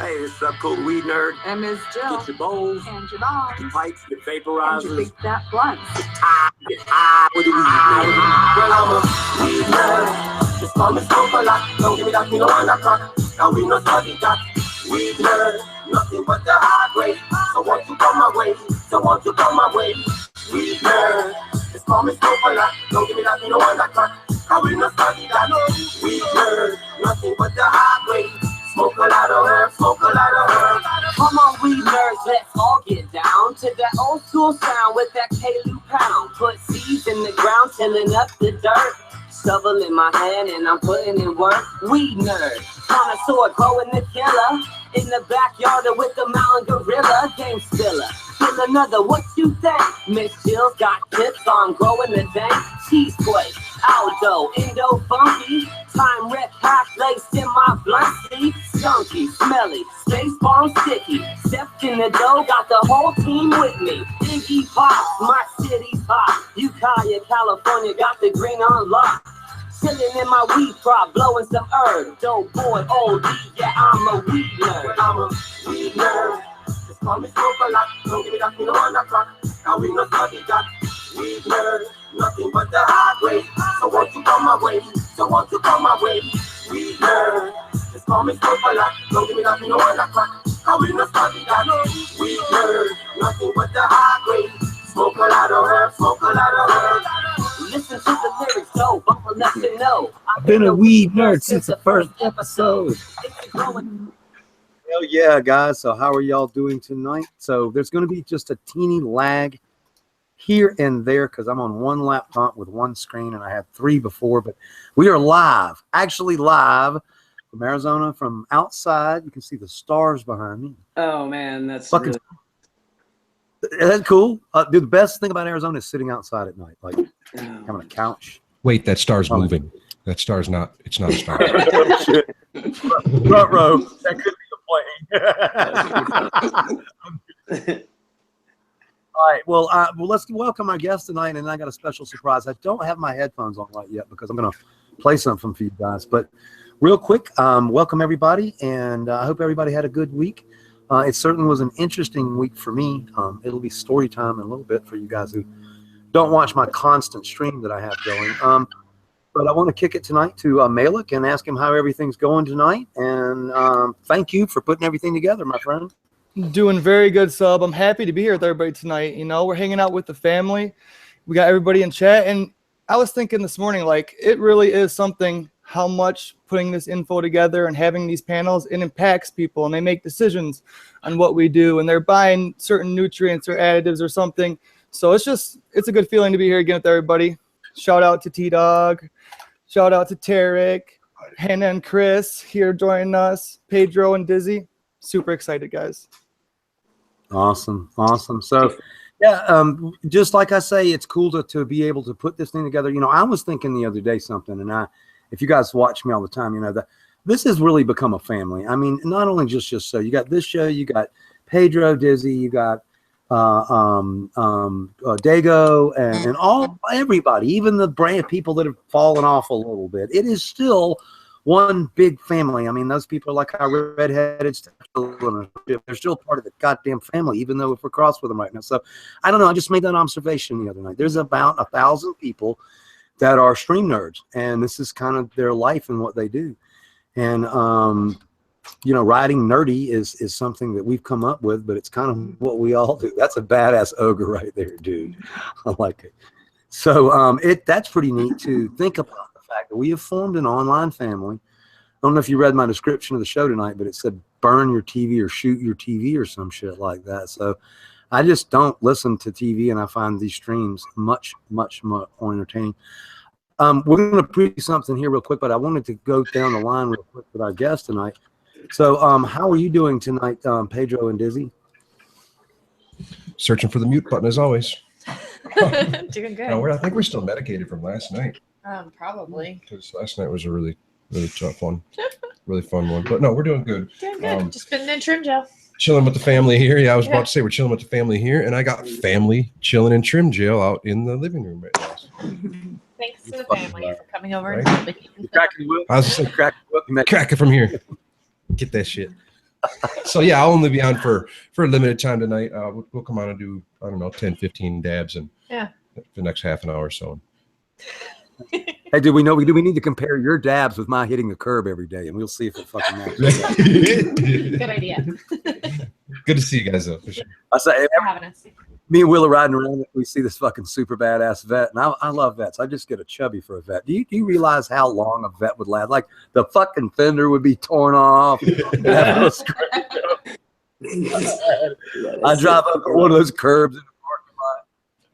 Hey, it's Subcool Weed Nerd. And Ms. Jill. Get your bowls, and your bombs, your pipes, your and vaporizers. your big fat blunts. Get high with the weed. Well, I'm a weed nerd. Just call me Smoke a lot. Don't give me that, me no want that crack. Now we no study that. Weed nerd, nothing but the hard way. So won't you come my way? So won't you come my way? Weed nerd. Just call me Smoke a lot. Don't give me that, me no want that crack. Now we no study that. Weed nerd, nothing but the hard way. Smoke a lot of herb, smoke a lot of herb. Come on, weed nerds, let's all get down to that old school sound with that K-Lou pound. Put seeds in the ground, tilling up the dirt. Shovel in my hand and I'm putting in work. Weed nerd, connoisseur, growing the killer. In the backyard with the mountain gorilla. Game spiller, kill another, what you think? Miss Jill's got tips on growing the dank. Cheese plate, Aldo, Indo funky. Time wreck, half laced in my blunt sleeve. Skunky, smelly, space bomb sticky. Stepped in the dough, got the whole team with me. Iggy Pop, my city's hot. Ukiah, California, got the green on lock. Chillin' in my weed crop, blowing some herb. Dope boy, OD, yeah, I'm a weed nerd. I'm a weed nerd. Just call me Smoke a lot. Don't give me that, me no want that crack. Now we no study that. Weed nerd, nothing but the hard way. So won't you come my way? So won't you come my way? Weed nerd. Just call me Smoke a lot. Don't give me that, me no want that crack. Now we no study that. Weed nerd, nothing but the hard way. Smoke a lot of herb, smoke a lot of herb. Listen to the lyrics, though, but I'll let you know. I've been a weed nerd since the first episode. Hell yeah, guys. So how are y'all doing tonight? So there's going to be just a teeny lag here and there because I'm on one laptop with one screen and I had three before, but we are live, actually live from Arizona, from outside. You can see the stars behind me. Oh man, that's fucking That's cool. Dude, the best thing about Arizona is sitting outside at night, like having a couch. Wait, that star's moving. That star's not. It's not a star. Front row. That could be a plane. All right. Well, let's welcome our guest tonight, and I got a special surprise. I don't have my headphones on right yet because I'm going to play something for you guys. But real quick, welcome everybody, and I hope everybody had a good week. It certainly was an interesting week for me. It'll be story time in a little bit for you guys who don't watch my constant stream that I have going. But I want to kick it tonight to Malik and ask him how everything's going tonight. And thank you for putting everything together, my friend. Doing very good, Sub. I'm happy to be here with everybody tonight. You know, we're hanging out with the family. We got everybody in chat. And I was thinking this morning, like, it really is something how much putting this info together and having these panels, it impacts people and they make decisions on what we do. And they're buying certain nutrients or additives or something. So it's a good feeling to be here again with everybody. Shout out to T-Dog. Shout out to Tarek, Hannah and Chris here joining us, Pedro and Dizzy. Super excited, guys. Awesome. So, yeah, just like I say, it's cool to be able to put this thing together. You know, I was thinking the other day something, and if you guys watch me all the time, you know that this has really become a family. I mean, not only just so you got this show, you got Pedro, Dizzy, you got Dago, and everybody, even the brand people that have fallen off a little bit. It is still one big family. I mean, those people are like our redheaded stepchildren. They're still part of the goddamn family, even though if we're crossed with them right now. So I don't know. I just made that observation the other night. There's about 1,000 people that are stream nerds, and this is kind of their life and what they do. And you know, riding nerdy is something that we've come up with, but it's kind of what we all do. That's a badass ogre right there, dude. I like it. So that's pretty neat to think about the fact that we have formed an online family. I don't know if you read my description of the show tonight, but it said burn your TV or shoot your TV or some shit like that. So I just don't listen to TV, and I find these streams much, much more entertaining. We're going to preview something here real quick, but I wanted to go down the line real quick with our guest tonight. So how are you doing tonight, Pedro and Dizzy? Searching for the mute button as always. Doing good. No, I think we're still medicated from last night. Probably. Because last night was a really, really tough one. Really fun one. But no, we're doing good. Doing good. Just been in trim jail. Chilling with the family here. Yeah, I was about to say we're chilling with the family here, and I got family chilling in trim jail out in the living room right now. Thanks to the family for coming over and cracking whip. I was just like, crack it from here. Get that shit. So yeah, I'll only be on for a limited time tonight. We'll come on and do, I don't know, 10, 15 dabs and the next half an hour or so. Hey, do we need to compare your dabs with my hitting the curb every day, and we'll see if it fucking matches up. Good idea. Good to see you guys though. For sure. I say, For having us. me and Will are riding around. We see this fucking super badass vet, and I love vets. I just get a chubby for a vet. Do you realize how long a vet would last? Like the fucking fender would be torn off. I drive up one of those curbs in the parking lot.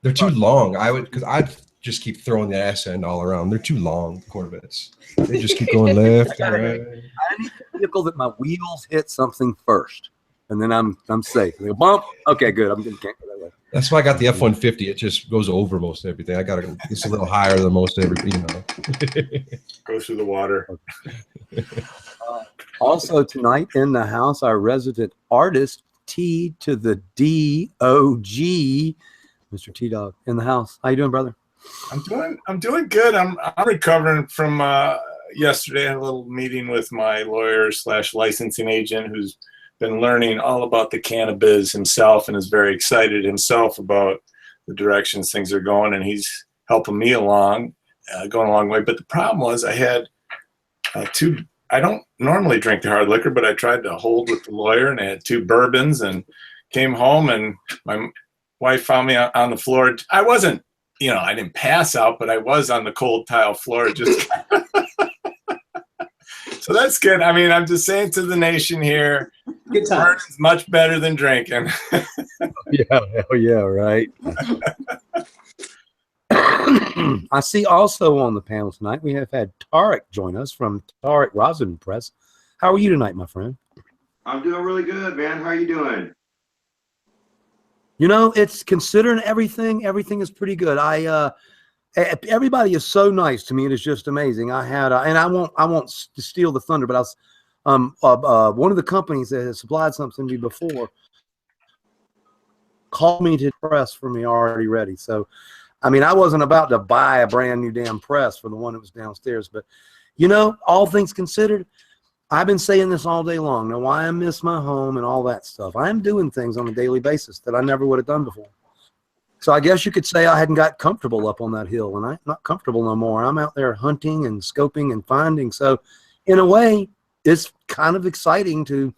They're too long. Because I'd just keep throwing the ass end all around. They're too long, Corvettes. They just keep going left and right. I need a vehicle that my wheels hit something first, and then I'm safe. They go, bump. Okay, good. I'm getting can't go that way. That's why I got the F-150. It just goes over most everything. I got to. It's a little higher than most everything. You know. Goes through the water. Also tonight in the house, our resident artist T to the D-O-G, Mr. T-Dog in the house. How you doing, brother? I'm doing good. I'm recovering from yesterday. I had a little meeting with my lawyer / licensing agent who's been learning all about the cannabis himself and is very excited himself about the directions things are going, and he's helping me along, going a long way. But the problem was I had I don't normally drink the hard liquor, but I tried to hold with the lawyer, and I had 2 bourbons and came home, and my wife found me on the floor. I wasn't, I didn't pass out, but I was on the cold tile floor. Just so that's good. I mean, I'm just saying to the nation here, Good times. burning's much better than drinking. Yeah, hell yeah, right. I see also on the panel tonight we have had Tarek join us from Tarek Rosin Press. How are you tonight, my friend? I'm doing really good, man. How are you doing? It's considering everything is pretty good. Everybody is so nice to me. It is just amazing. I had, and I won't steal the thunder, but I was, one of the companies that has supplied something to me before called me to press for me already ready. So, I mean, I wasn't about to buy a brand new damn press for the one that was downstairs, but all things considered, I've been saying this all day long. Now, why I miss my home and all that stuff. I'm doing things on a daily basis that I never would have done before. So I guess you could say I hadn't got comfortable up on that hill, and I'm not comfortable no more. I'm out there hunting and scoping and finding. So in a way, it's kind of exciting to,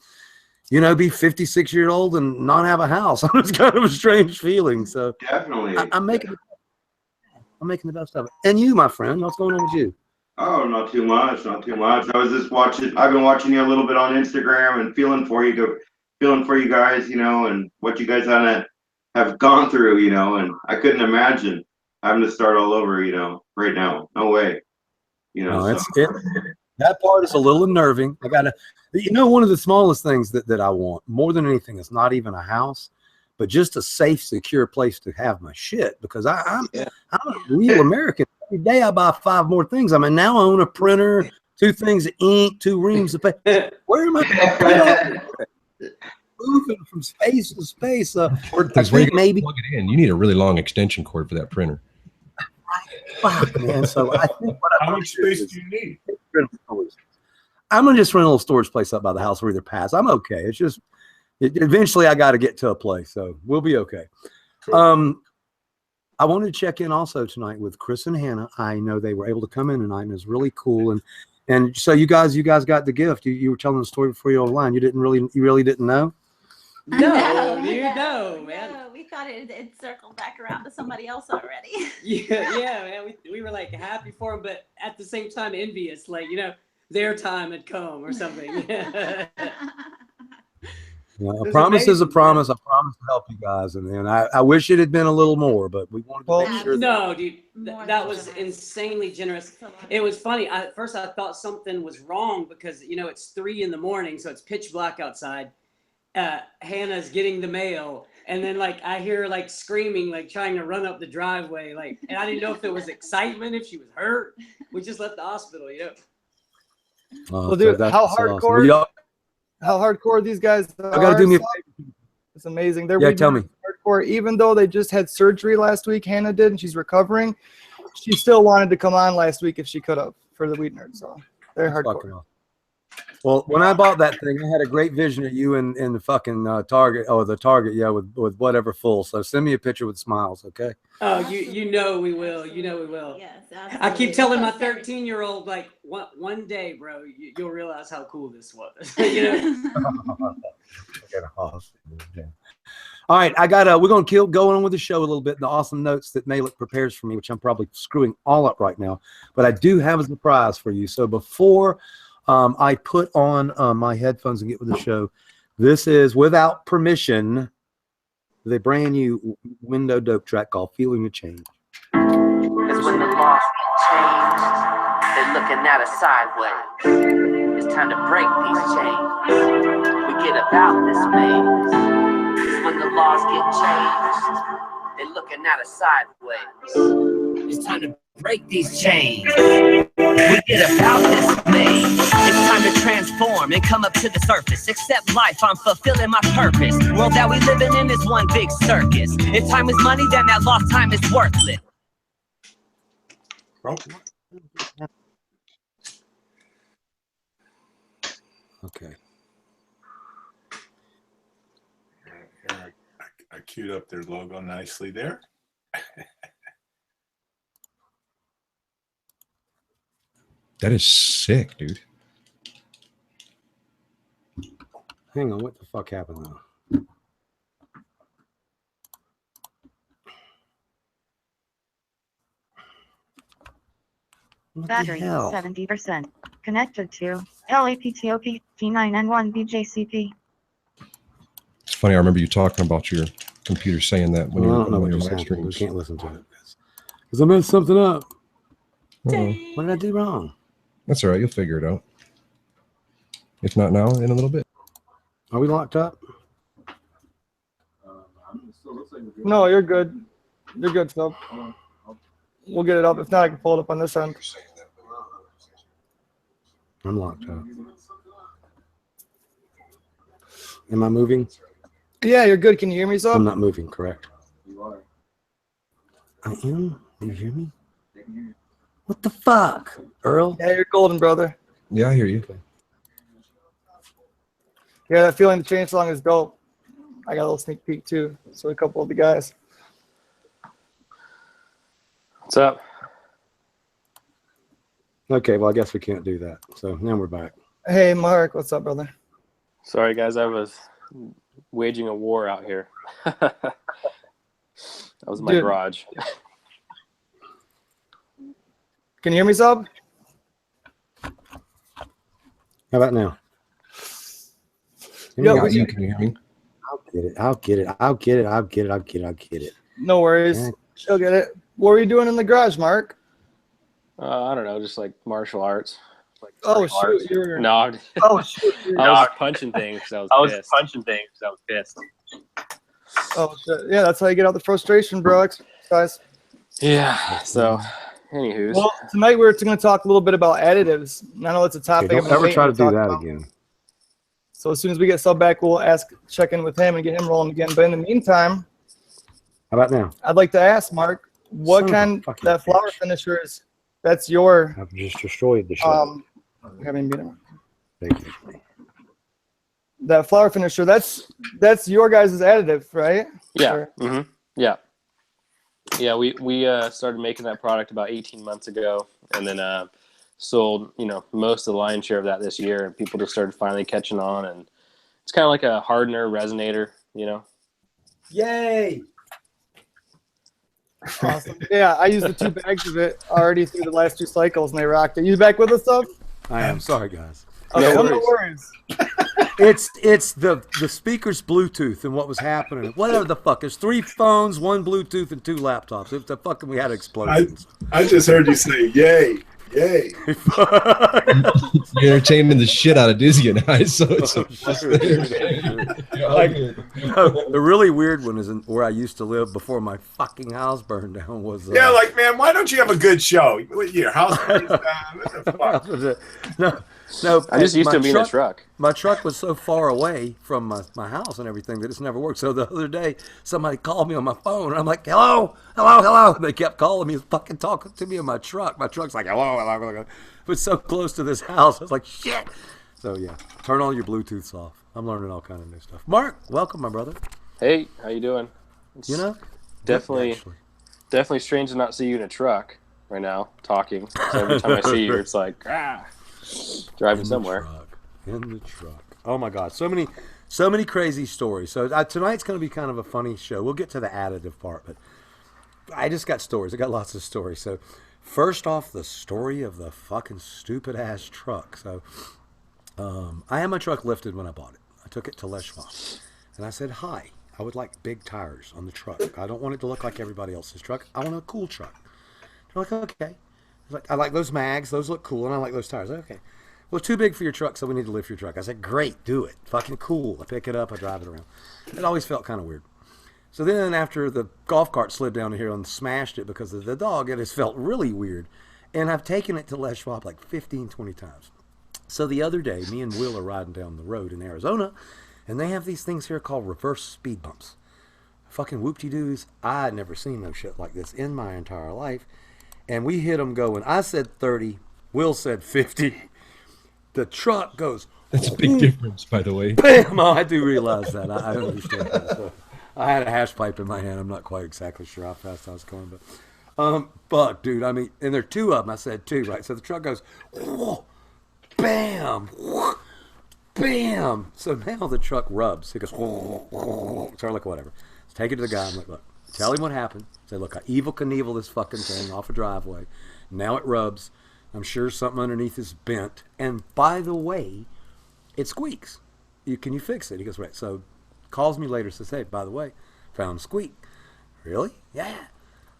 be 56 years old and not have a house. It's kind of a strange feeling. So Definitely. I'm making the best of it. And you, my friend, what's going on with you? Oh, not too much. I've been watching you a little bit on Instagram and feeling for you guys, and what you guys have gone through, and I couldn't imagine having to start all over, right now. No way. That part is a little unnerving. I gotta, one of the smallest things that I want more than anything is not even a house, but just a safe, secure place to have my shit, because I'm a real American. Every day I buy 5 more things. I mean, now I own a printer, 2 things of ink, 2 reams of paper. Where am I moving from space to space? Maybe plug it in. You need a really long extension cord for that printer. Fuck, man. So I think How much space do you need? I'm gonna just rent a little storage place up by the house where either pass. I'm okay. It's just eventually I got to get to a place, so we'll be okay. I wanted to check in also tonight with Chris and Hannah. I know they were able to come in tonight, and it was really cool. And so you guys got the gift. You were telling the story before you were online. You really didn't know? No, man. No, we thought it circled back around to somebody else already. Yeah, man. We were like happy for them, but at the same time envious, like, their time had come or something. A promise is a promise. I promise to help you guys, and I wish it had been a little more, but we wanted to make sure. No, dude, that was insanely generous. It was funny. At first, I thought something was wrong because it's 3 a.m, so it's pitch black outside. Hannah's getting the mail, and then I hear her screaming, trying to run up the driveway, and I didn't know if it was excitement, if she was hurt. We just left the hospital, Well, dude, how hardcore? Awesome. How hardcore these guys are. I gotta do me a favor. It's amazing. They're tell me. Hardcore. Even though they just had surgery last week, Hannah did, and she's recovering. She still wanted to come on last week if she could have for the Weed Nerd. So they're hardcore. Well, when I bought that thing, I had a great vision of you in the fucking Target, the Target, yeah, with whatever full. So send me a picture with smiles, okay? Oh, you know we will. You know we will. Yes, I keep telling my 13-year-old, like, one day, bro, you'll realize how cool this was. You know? All right, we're gonna keep going on with the show a little bit. The awesome notes that Malik prepares for me, which I'm probably screwing all up right now, but I do have a surprise for you. So before I put on my headphones and get with the show, this is without permission the brand new window dope track called "Feeling the Change." It's when the laws change, they're looking at us sideways. It's time to break these chains. We get about this maze. It's when the laws get changed, they're looking at us sideways. It's time to break these chains. We get about this maze. It's time to transform and come up to the surface. Accept life, I'm fulfilling my purpose. World that we living in is one big circus. If time is money, then that lost time is worthless. Okay. I queued up their logo nicely there. That is sick, dude. Hang on, what the fuck happened now? Battery 70%. Connected to LAPTOP G9N1 BJCP. It's funny. I remember you talking about your computer saying that when you were on your live streams. We can't listen to it because I messed something up. Uh-oh. What did I do wrong? That's all right. You'll figure it out. If not now, in a little bit. Are we locked up? No, you're good. You're good, Phil. We'll get it up. If not, I can pull it up on this end. I'm locked up. Am I moving? Yeah, you're good. Can you hear me, Sub? I'm not moving, correct? I am? Do you hear me? What the fuck, Earl? Yeah, you're golden, brother. Yeah, I hear you. Yeah, that feeling the change song is dope. I got a little sneak peek too. So a couple of the guys. What's up? Okay, well, I guess we can't do that. So now we're back. Hey, Mark. What's up, brother? Sorry, guys. I was waging a war out here. That was my garage. Can you hear me, Sub? How about now? Yeah, you can hear me. I'll get it. No worries. Yeah. She'll get it. What were you doing in the garage, Mark? I don't know, just like martial arts. Like Oh, shoot. You're... No, Oh, shoot. I was punching things because I was pissed. Oh, shit. Yeah, that's how you get out the frustration, bro. Exercise. Yeah. So, anywho. Well, tonight we're going to talk a little bit about additives. I know it's a topic. Okay, don't ever try to do that again. So as soon as we get Sub back, we'll check in with him and get him rolling again. But in the meantime, how about now? I'd like to ask Mark, what kind that flower finisher is? That's your. I've just destroyed the show. Having been. Thank you. That flower finisher. That's your guys' additive, right? Yeah. Mm-hmm. Yeah. Yeah. We started making that product about 18 months ago, and then sold most of the lion's share of that this year, and people just started finally catching on, and it's kind of like a hardener resonator, Yay! Awesome. Yeah, I used the 2 bags of it already through the last 2 cycles, and they rocked it. You back with us, Sub? I am. Sorry, guys. Okay, no worries. It's the speaker's Bluetooth and what was happening. Whatever the fuck. There's 3 phones, 1 Bluetooth, and 2 laptops. It's the fucking we had explosions. I just heard you say yay. Yay. You're entertaining the shit out of Dizzy and I, so it's the really weird one is where I used to live before my fucking house burned down was like, man, why don't you have a good show? Your house burns down. What the fuck? No, I'm just used to being a truck. My truck was so far away from my house and everything that it's never worked. So the other day, somebody called me on my phone, and I'm like, hello. And they kept calling me, fucking talking to me in my truck. My truck's like, hello. It was so close to this house. I was like, shit. So yeah, turn all your Bluetooths off. I'm learning all kind of new stuff. Mark, welcome, my brother. Hey, how you doing? It's You know, definitely strange to not see you in a truck right now talking. So every time I see you, it's like driving somewhere. In the truck. Oh my God, so many crazy stories. So tonight's going to be kind of a funny show. We'll get to the additive part, but I just got stories. I got lots of stories. So first off, the story of the fucking stupid ass truck. So I had my truck lifted when I bought it. I took it to Les Schwab, and I said, "Hi, I would like big tires on the truck. I don't want it to look like everybody else's truck. I want a cool truck." They're like, "Okay." I like those mags. Those look cool, and I like those tires. Okay. Well, it's too big for your truck, so we need to lift your truck. I said, "Great, do it. Fucking cool." I pick it up. I drive it around. It always felt kind of weird. So then after the golf cart slid down here and smashed it because of the dog, it has felt really weird. And I've taken it to Les Schwab like 15, 20 times. So the other day, me and Will are riding down the road in Arizona, and they have these things here called reverse speed bumps. Fucking whoop-de-doos. I'd never seen no shit like this in my entire life. And we hit them going. I said 30. Will said 50. The truck goes. That's a big difference, by the way. Bam! Oh, I do realize that. I understand that. So I had a hash pipe in my hand. I'm not quite exactly sure how fast I was going, but dude, I mean, and there are two of them. I said two, right? So the truck goes, whoa, bam, whoa, bam. So now the truck rubs. It goes, whoa, whoa, sort of like whatever. So take it to the guy. I'm like, look, tell him what happened. Say, look, I Evel Knievel this fucking thing off a driveway. Now it rubs. I'm sure something underneath is bent. And by the way, it squeaks. Can you fix it? He goes, right. So calls me later, says, hey, by the way, found squeak. Really? Yeah.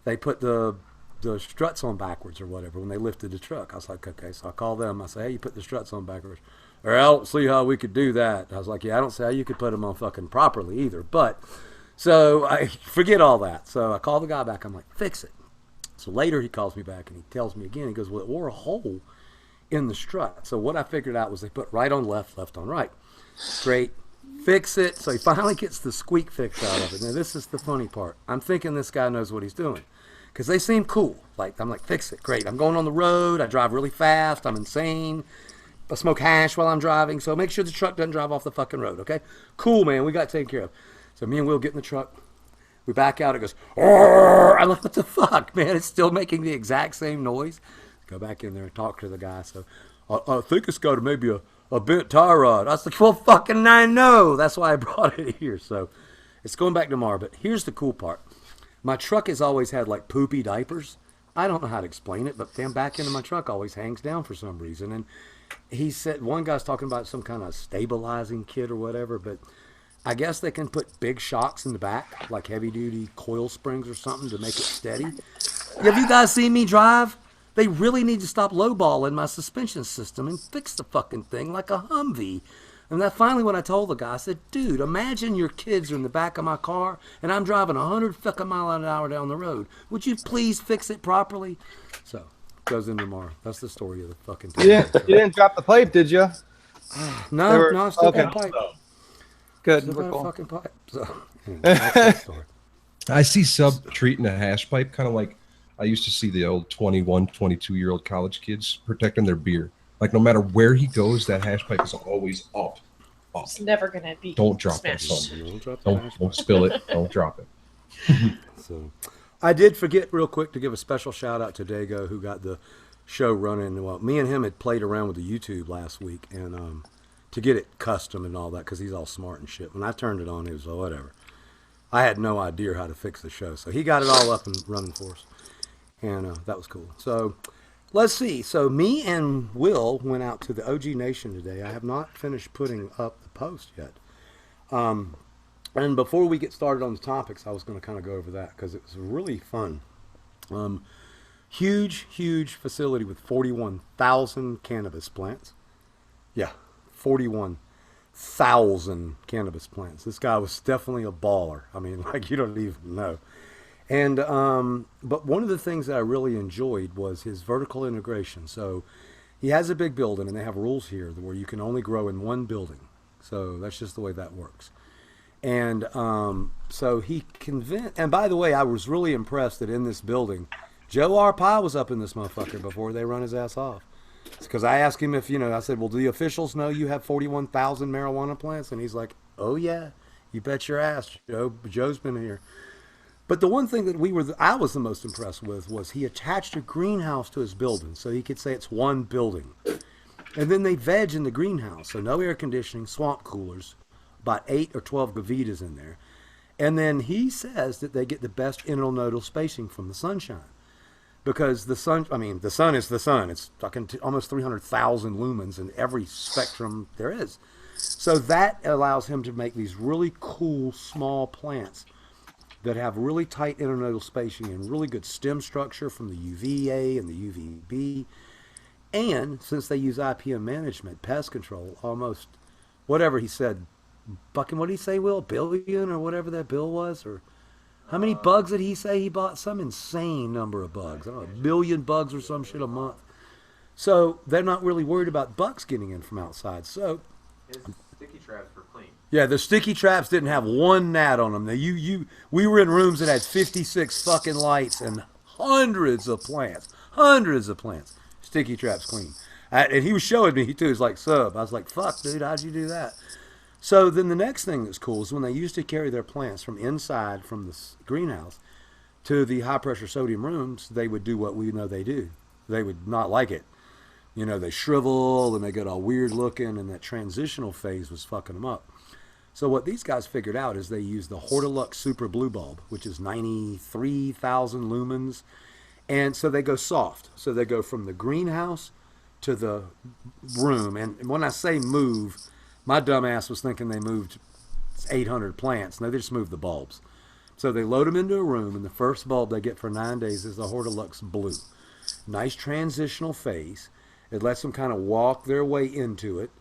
They put the struts on backwards or whatever when they lifted the truck. I was like, okay. So I call them. I say, hey, you put the struts on backwards. Or I don't see how we could do that. I was like, yeah, I don't see how you could put them on fucking properly either. But so I forget all that. So I call the guy back. I'm like, fix it. So later he calls me back and he tells me again. He goes, well, it wore a hole in the strut. So what I figured out was they put right on left, left on right. Great. Fix it. So he finally gets the squeak fix out of it. Now this is the funny part. I'm thinking this guy knows what he's doing because they seem cool. Like I'm like, fix it. Great. I'm going on the road. I drive really fast. I'm insane. I smoke hash while I'm driving. So make sure the truck doesn't drive off the fucking road. Okay. Cool, man. We got it taken care of. So me and Will get in the truck. We back out. It goes, I'm like, what the fuck, man? It's still making the exact same noise. Go back in there and talk to the guy. So I think it's got maybe a bent tie rod. I was like, well, fucking I know. That's why I brought it here. So it's going back tomorrow. But here's the cool part. My truck has always had like poopy diapers. I don't know how to explain it, but damn back end of my truck always hangs down for some reason. And he said, one guy's talking about some kind of stabilizing kit or whatever, but I guess they can put big shocks in the back, like heavy-duty coil springs or something to make it steady. Have you guys seen me drive? They really need to stop lowballing my suspension system and fix the fucking thing like a Humvee. And that finally when I told the guy, I said, dude, imagine your kids are in the back of my car and I'm driving 100 fucking mile an hour down the road. Would you please fix it properly? So, goes in tomorrow. That's the story of the fucking thing. You didn't drop the pipe, did you? No, I still got okay. a pipe. Good. Still got a Cool. fucking pipe. So, that's that story. I see Sub treating a hash pipe kind of like I used to see the old 21, 22-year-old college kids protecting their beer. Like no matter where he goes, that hash pipe is always up. It's never gonna be. Don't drop that smashed. something. Don't spill it. Don't drop it. So, I did forget real quick to give a special shout out to Dago who got the show running. Well, me and him had played around with the YouTube last week and to get it custom and all that because he's all smart and shit. When I turned it on, he was like, whatever. I had no idea how to fix the show, so he got it all up and running for us, and that was cool. So let's see. So me and Will went out to the OG Nation today. I have not finished putting up the post yet. And before we get started on the topics, I was going to kind of go over that because it was really fun. Huge facility with 41,000 cannabis plants. Yeah, 41,000 cannabis plants. This guy was definitely a baller. I mean, like you don't even know. And but one of the things that I really enjoyed was his vertical integration. So he has a big building, and they have rules here where you can only grow in one building. So that's just the way that works. And so he convinced. And by the way, I was really impressed that in this building, Joe Arpaio was up in this motherfucker before they run his ass off. Because I asked him if, I said, well, do the officials know you have 41,000 marijuana plants? And he's like, oh, yeah, you bet your ass, Joe. Joe's been here. But the one thing that I was the most impressed with was he attached a greenhouse to his building. So he could say it's one building. And then they veg in the greenhouse. So no air conditioning, swamp coolers, about 8 or 12 gavitas in there. And then he says that they get the best internodal spacing from the sunshine. Because the sun is the sun. It's fucking almost 300,000 lumens in every spectrum there is. So that allows him to make these really cool small plants that have really tight internodal spacing and really good stem structure from the UVA and the UVB. And since they use IPM management, pest control, almost whatever he said, fucking what did he say, Will? Billion or whatever that bill was? Or how many bugs did he say he bought? Some insane number of bugs. I don't know, 1 million bugs or some shit a month. So they're not really worried about bugs getting in from outside. So his sticky traps were clean. Yeah, the sticky traps didn't have one gnat on them. We were in rooms that had 56 fucking lights and hundreds of plants. Sticky traps clean. And he was showing me too. He's like, Sub. I was like, fuck, dude, how'd you do that? So then the next thing that's cool is when they used to carry their plants from inside from the greenhouse to the high pressure sodium rooms, they would do what we know they do. They would not like it. They shrivel and they get all weird looking, and that transitional phase was fucking them up. So what these guys figured out is they use the Hortilux Super Blue Bulb, which is 93,000 lumens. And so they go soft. So they go from the greenhouse to the room. And when I say move, my dumb ass was thinking they moved 800 plants. No, they just moved the bulbs. So they load them into a room, and the first bulb they get for 9 days is the Hortilux Blue. Nice transitional phase. It lets them kind of walk their way into it.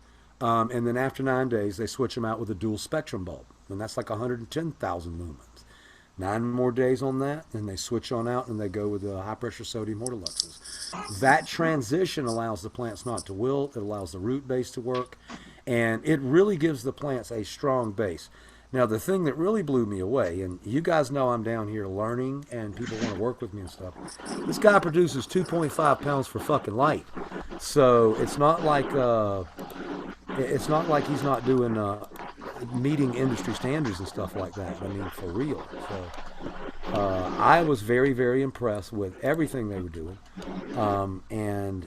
And then after 9 days, they switch them out with a dual spectrum bulb. And that's like 110,000 lumens. 9 more days on that, and they switch on out, and they go with the high-pressure sodium Hortiluxes. That transition allows the plants not to wilt. It allows the root base to work. And it really gives the plants a strong base. Now, the thing that really blew me away, and you guys know I'm down here learning, and people want to work with me and stuff. This guy produces 2.5 pounds for fucking light. So it's not like he's not doing meeting industry standards and stuff like that. I mean, for real. So I was very, very impressed with everything they were doing, and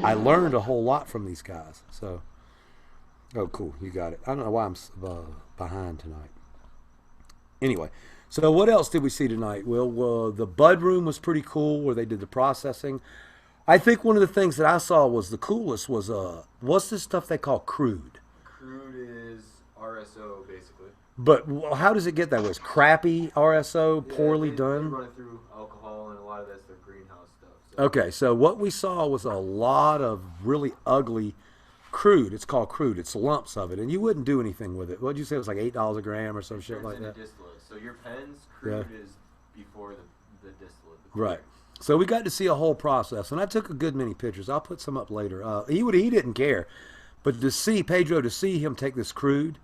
I learned a whole lot from these guys. So, oh, cool, you got it. I don't know why I'm behind tonight. Anyway, so what else did we see tonight? Well, the bud room was pretty cool where they did the processing. I think one of the things that I saw was the coolest was what's this stuff they call crude? Crude is RSO basically. But how does it get that way? It's crappy RSO, poorly done? They run it through alcohol, and a lot of that's their greenhouse stuff. So. Okay, so what we saw was a lot of really ugly crude. It's called crude. It's lumps of it, and you wouldn't do anything with it. What'd you say? It was like $8 a gram or some shit like that? Distillate. So your pens, crude is before the distillate. Right. So we got to see a whole process, and I took a good many pictures. I'll put some up later. He didn't care, but to see him take this crude,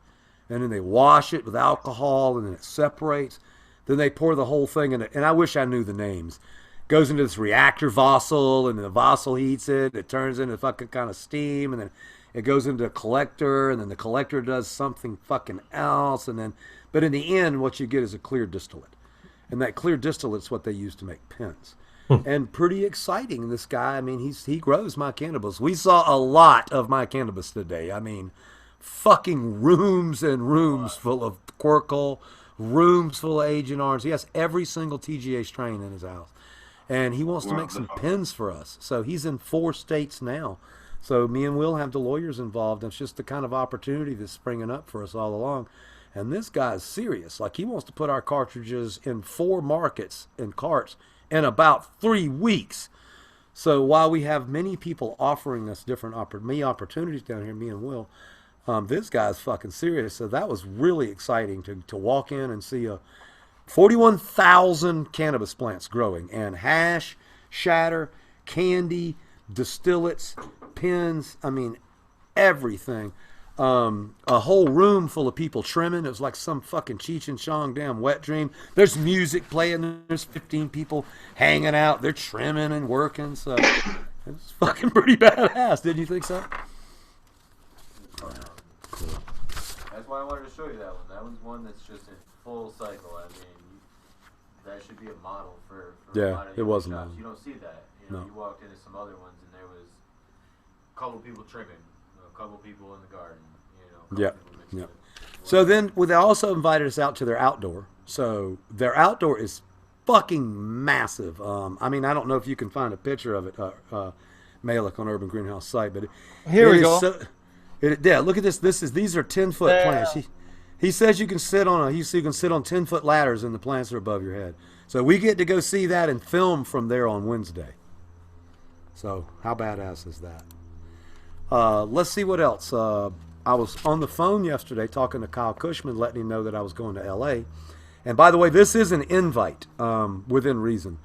and then they wash it with alcohol, and then it separates. Then they pour the whole thing in it, and I wish I knew the names. Goes into this reactor vessel, and the vessel heats it. It turns into fucking kind of steam, and then it goes into a collector, and then the collector does something fucking else, but in the end, what you get is a clear distillate, and that clear distillate is what they use to make pens. And pretty exciting. This guy, I mean, he grows my cannabis. We saw a lot of my cannabis today. I mean, fucking rooms and rooms full of Quercol, rooms full of Agent Orange. He has every single TGA strain in his house. And he wants to make some pens for us. So he's in 4 states now. So me and Will have the lawyers involved. It's just the kind of opportunity that's springing up for us all along. And this guy's serious. Like, he wants to put our cartridges in 4 markets in carts in about 3 weeks. So while we have many people offering us different opportunities down here, me and Will, this guy's fucking serious. So that was really exciting to walk in and see 41,000 cannabis plants growing, and hash, shatter, candy, distillates, pens, I mean, everything. A whole room full of people trimming. It was like some fucking Cheech and Chong damn wet dream. There's music playing. There's 15 people hanging out. They're trimming and working. So It's fucking pretty badass. Didn't you think so? Cool. That's why I wanted to show you that one. That one's one that's just in full cycle. I mean, that should be a model for a lot of it wasn't. shops. You don't see that. You know, No. you walked into some other ones and there was a couple people trimming, a couple people in the garden. You know, Yeah. So then, they also invited us out to their outdoor. So their outdoor is fucking massive. I mean, I don't know if you can find a picture of it, Malik, on Urban Greenhouse site, but Here we go. Yeah, look at this. These are 10-foot plants. He says you can sit on 10-foot ladders and the plants are above your head. So we get to go see that and film from there on Wednesday. So how badass is that? Let's see what else. I was on the phone yesterday talking to Kyle Cushman, letting him know that I was going to L.A. And by the way, this is an invite within reason.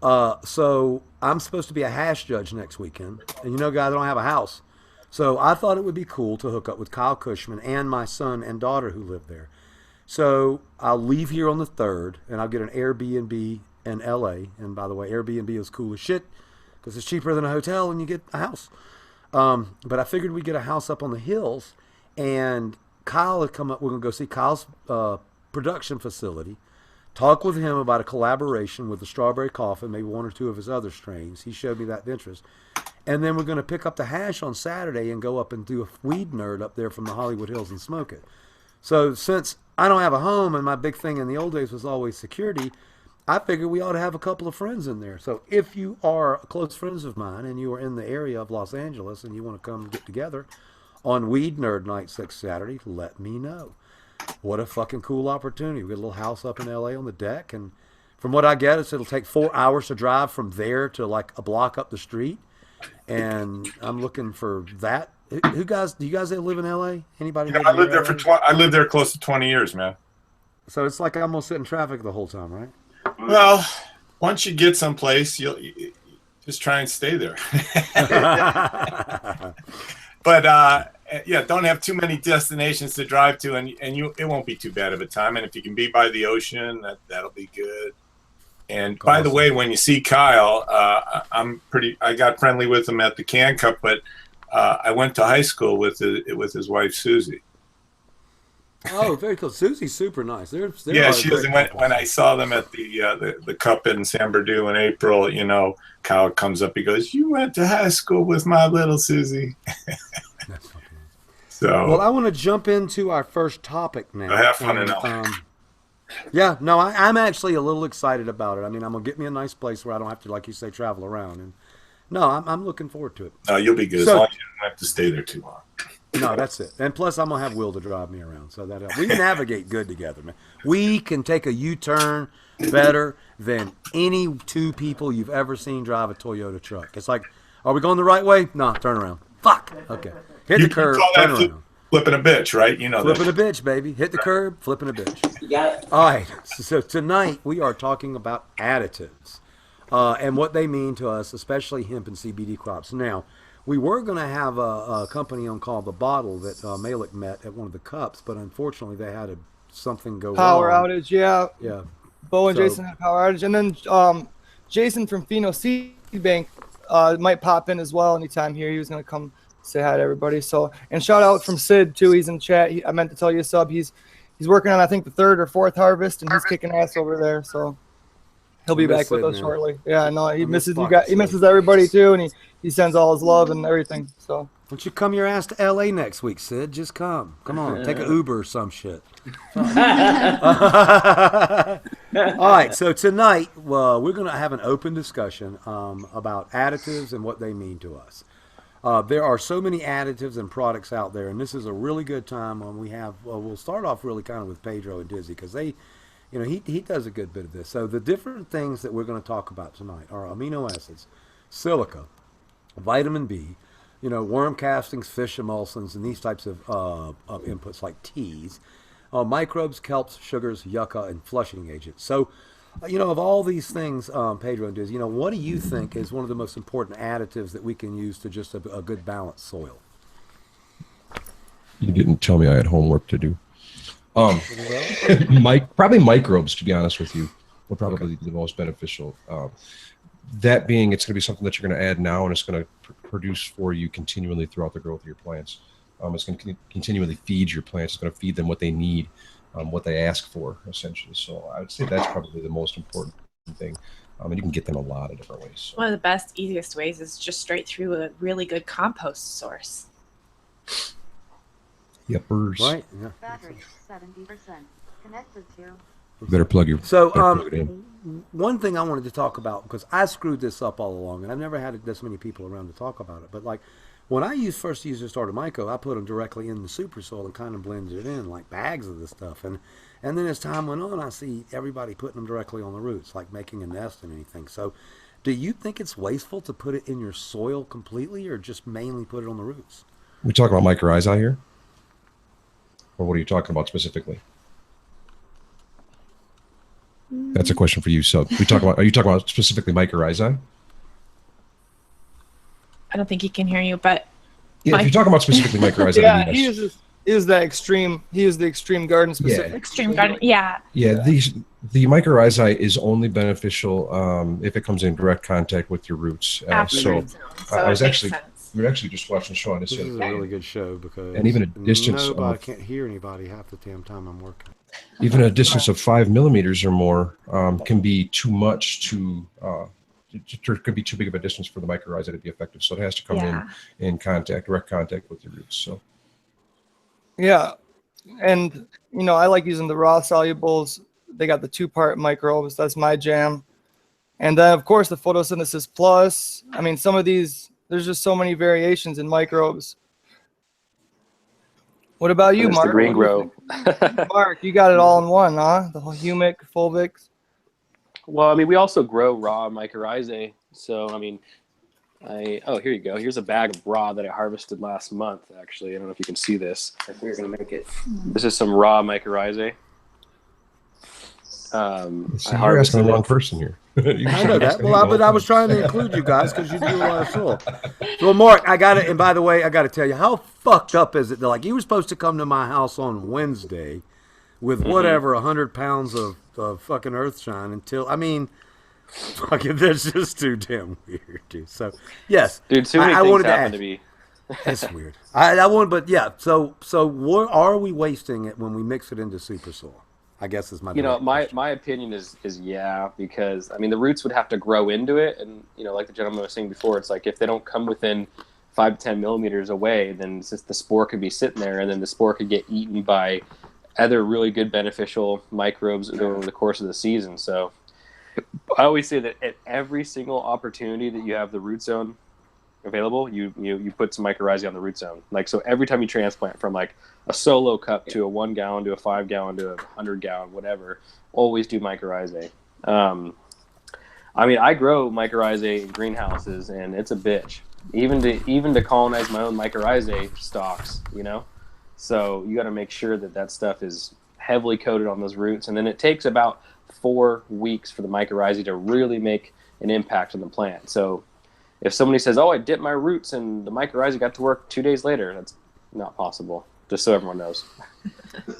So I'm supposed to be a hash judge next weekend. And you know, guys, I don't have a house. So I thought it would be cool to hook up with Kyle Cushman and my son and daughter who live there. So I'll leave here on the 3rd, and I'll get an Airbnb in L.A. And by the way, Airbnb is cool as shit because it's cheaper than a hotel and you get a house. But I figured we'd get a house up on the hills, and Kyle had come up. We're going to go see Kyle's production facility, talk with him about a collaboration with the strawberry coffee, maybe one or two of his other strains. He showed me that interest. And then we're going to pick up the hash on Saturday and go up and do a weed nerd up there from the Hollywood Hills and smoke it. So since I don't have a home and my big thing in the old days was always security, I figured we ought to have a couple of friends in there. So if you are close friends of mine and you are in the area of Los Angeles and you want to come get together on Weed Nerd Night next Saturday, let me know. What a fucking cool opportunity. We got a little house up in LA on the deck, and from what I get, it'll take 4 hours to drive from there to like a block up the street. And I'm looking for that. Do you guys live in LA? Anybody? Yeah, I lived there I lived there close to 20 years, man. So it's like I'm gonna sit in traffic the whole time, right? Well, once you get someplace, you just try and stay there. But yeah, don't have too many destinations to drive to, and it won't be too bad of a time. And if you can be by the ocean, that'll be good. And by the way, when you see Kyle, I got friendly with him at the Can Cup, but I went to high school with his wife Susie. Oh, very cool. Susie's super nice. Yeah, she is. When I saw them at the Cup in San Bernardino in April, you know, Kyle comes up. He goes, "You went to high school with my little Susie." So, well, I want to jump into our first topic now. Have fun enough. Yeah, no, I'm actually a little excited about it. I mean, I'm gonna get me a nice place where I don't have to, like you say, travel around. And no, I'm looking forward to it. No, you'll be good as long as you don't have to stay there too long. No, that's it. And plus, I'm gonna have Will to drive me around, so that we can navigate good together, man. We can take a U-turn better than any two people you've ever seen drive a Toyota truck. It's like, are we going the right way? No, turn around. Fuck. Okay, hit the curb, turn around. Flipping a bitch, right? You know, flipping a bitch, baby. Hit the curb, flipping a bitch. You got it. All right. So tonight we are talking about additives and what they mean to us, especially hemp and CBD crops. Now, we were going to have a company on called The Bottle that Malik met at one of the cups, but unfortunately they had something go power wrong. outage, yeah. Yeah. Bo and Jason had a power outage, and then Jason from Pheno Seed Bank might pop in as well anytime here. He was going to come say hi to everybody. So, and shout out from Sid too. He's in chat. I meant to tell you, Sub. He's working on, I think, the 3rd or 4th harvest, and he's kicking ass over there. So he'll be back with us shortly. Yeah, no, he misses you guys. He misses everybody too, and he sends all his love and everything. So why don't you come your ass to LA next week, Sid? Just come. Come on, take an Uber or some shit. All right, so tonight we're going to have an open discussion about additives and what they mean to us. There are so many additives and products out there, and this is a really good time when we have, we'll start off really kind of with Pedro and Dizzy, because they, you know, he does a good bit of this. So the different things that we're going to talk about tonight are amino acids, silica, vitamin B, you know, worm castings, fish emulsions, and these types of inputs like teas, microbes, kelps, sugars, yucca, and flushing agents. So, you know, of all these things, Pedro and Diz, you know, what do you think is one of the most important additives that we can use to just a good balanced soil? You didn't tell me I had homework to do. Probably microbes, to be honest with you, were probably the most beneficial. that being, it's going to be something that you're going to add now, and it's going to produce for you continually throughout the growth of your plants. It's going to continually feed your plants. It's going to feed them what they need, what they ask for, essentially. So I would say that's probably the most important thing. And you can get them a lot of different ways. So. One of the best, easiest ways is just straight through a really good compost source. Yepers. Right. Yeah. Battery 70%. Connected to. You better plug your. So, plug it in. one thing I wanted to talk about, because I screwed this up all along, and I've never had this many people around to talk about it. But like, when I first used the starter myco, I put them directly in the super soil and kind of blended it in, like bags of this stuff. And then as time went on, I see everybody putting them directly on the roots, like making a nest and anything. So, do you think it's wasteful to put it in your soil completely, or just mainly put it on the roots? We talk about mycorrhizae here, or what are you talking about specifically? That's a question for you. So are you talking about specifically mycorrhizae? I don't think he can hear you, but yeah, if you're talking about specifically mycorrhizae, yeah, yes. He is the extreme garden specific. Yeah. Extreme garden, yeah. Yeah, the mycorrhizae is only beneficial if it comes in direct contact with your roots. So I was actually we were actually just watching the show on this. This is a really good show because and even a distance I can't hear anybody half the damn time I'm working. Even a distance of 5 millimeters or more can be too much could be too big of a distance for the mycorrhizae to be effective. So it has to come in direct contact with your roots. So. Yeah, and I like using the raw solubles. They got the 2-part microbes. That's my jam. And then of course the photosynthesis plus. I mean, some of these, there's just so many variations in microbes. What about you, Mark? The green grow. Mark, you got it all in one, huh? The whole humic, fulvics. Well, I mean, we also grow raw mycorrhizae. So, I mean, here you go. Here's a bag of raw that I harvested last month, actually. I don't know if you can see this. If we're going to make it. This is some raw mycorrhizae. You're asking the wrong person here. I know that. Well, but I was trying to include you guys because you do a lot of soil. Well, Mark, I got it. And by the way, I got to tell you, how fucked up is it that, like, you were supposed to come to my house on Wednesday with whatever 100 pounds of fucking earthshine until, I mean, fucking, that's just too damn weird, dude. So, yes, dude, too many things happen to be. It's weird. I want, but yeah. So what are we wasting it when we mix it into super soil? I guess is my. My opinion is yeah, because I mean the roots would have to grow into it, and like the gentleman was saying before, it's like if they don't come within 5 to 10 millimeters away, then the spore could be sitting there, and then the spore could get eaten by other really good beneficial microbes over the course of the season. So I always say that at every single opportunity that you have the root zone available, you put some mycorrhizae on the root zone. Like, so every time you transplant from like a solo cup to a 1 gallon to a 5 gallon to a 100 gallon, whatever, always do mycorrhizae. I mean, I grow mycorrhizae in greenhouses, and it's a bitch. Even to colonize my own mycorrhizae stalks, So you got to make sure that stuff is heavily coated on those roots, and then it takes about 4 weeks for the mycorrhizae to really make an impact on the plant. So if somebody says, "Oh, I dipped my roots and the mycorrhizae got to work 2 days later," that's not possible. Just so everyone knows.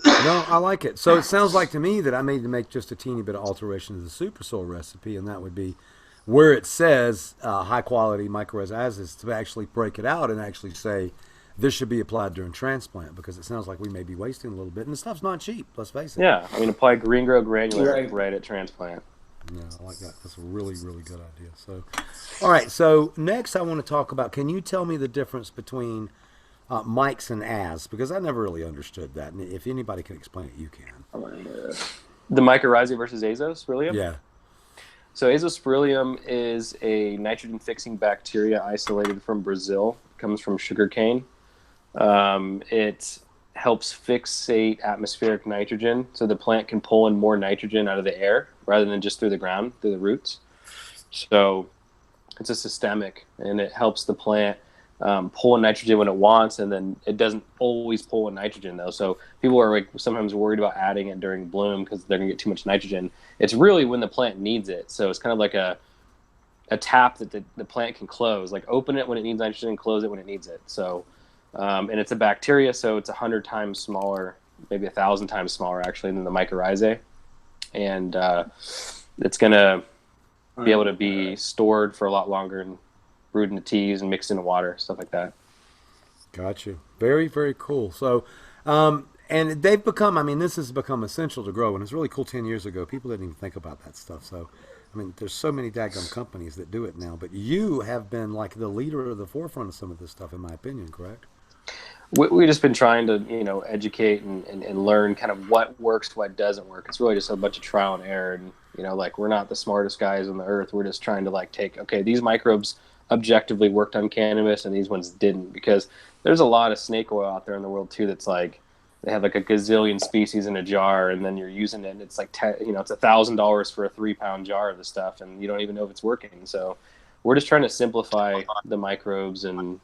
No, I like it. So it sounds like to me that I need to make just a teeny bit of alteration to the super soil recipe, and that would be where it says high quality mycorrhizae is to actually break it out and actually say this should be applied during transplant, because it sounds like we may be wasting a little bit, and the stuff's not cheap. Let's face it. Yeah, I mean, apply green grow granular right at transplant. Yeah, I like that. That's a really, really good idea. So, all right. So next, I want to talk about. Can you tell me the difference between mics and as? Because I never really understood that. And if anybody can explain it, you can. The mycorrhizae versus azospirillum? Yeah. So azospirillum is a nitrogen-fixing bacteria isolated from Brazil. It comes from sugarcane. It helps fixate atmospheric nitrogen, so the plant can pull in more nitrogen out of the air rather than just through the ground, through the roots. So it's a systemic, and it helps the plant pull in nitrogen when it wants, and then it doesn't always pull in nitrogen though. So people are like sometimes worried about adding it during bloom because they're gonna get too much nitrogen. It's really when the plant needs it. So it's kind of like a tap that the plant can close, like open it when it needs nitrogen and close it when it needs it. So and it's a bacteria, so it's 100 times smaller, maybe 1,000 times smaller actually than the mycorrhizae, and it's gonna be able to be stored for a lot longer and brewed into teas and mixed into water, stuff like that. Got you. Very, very cool. So, and they've become, I mean, this has become essential to grow. And it's really cool 10 years ago. People didn't even think about that stuff. So, I mean, there's so many daggum companies that do it now. But you have been like the leader of the forefront of some of this stuff, in my opinion, correct? We've just been trying to, educate and learn kind of what works, what doesn't work. It's really just a bunch of trial and error. And, like we're not the smartest guys on the earth. We're just trying to like take, okay, these microbes objectively worked on cannabis and these ones didn't, because there's a lot of snake oil out there in the world too that's like they have like a gazillion species in a jar, and then you're using it and it's like it's $1,000 for a 3-pound jar of the stuff and you don't even know if it's working. So we're just trying to simplify the microbes and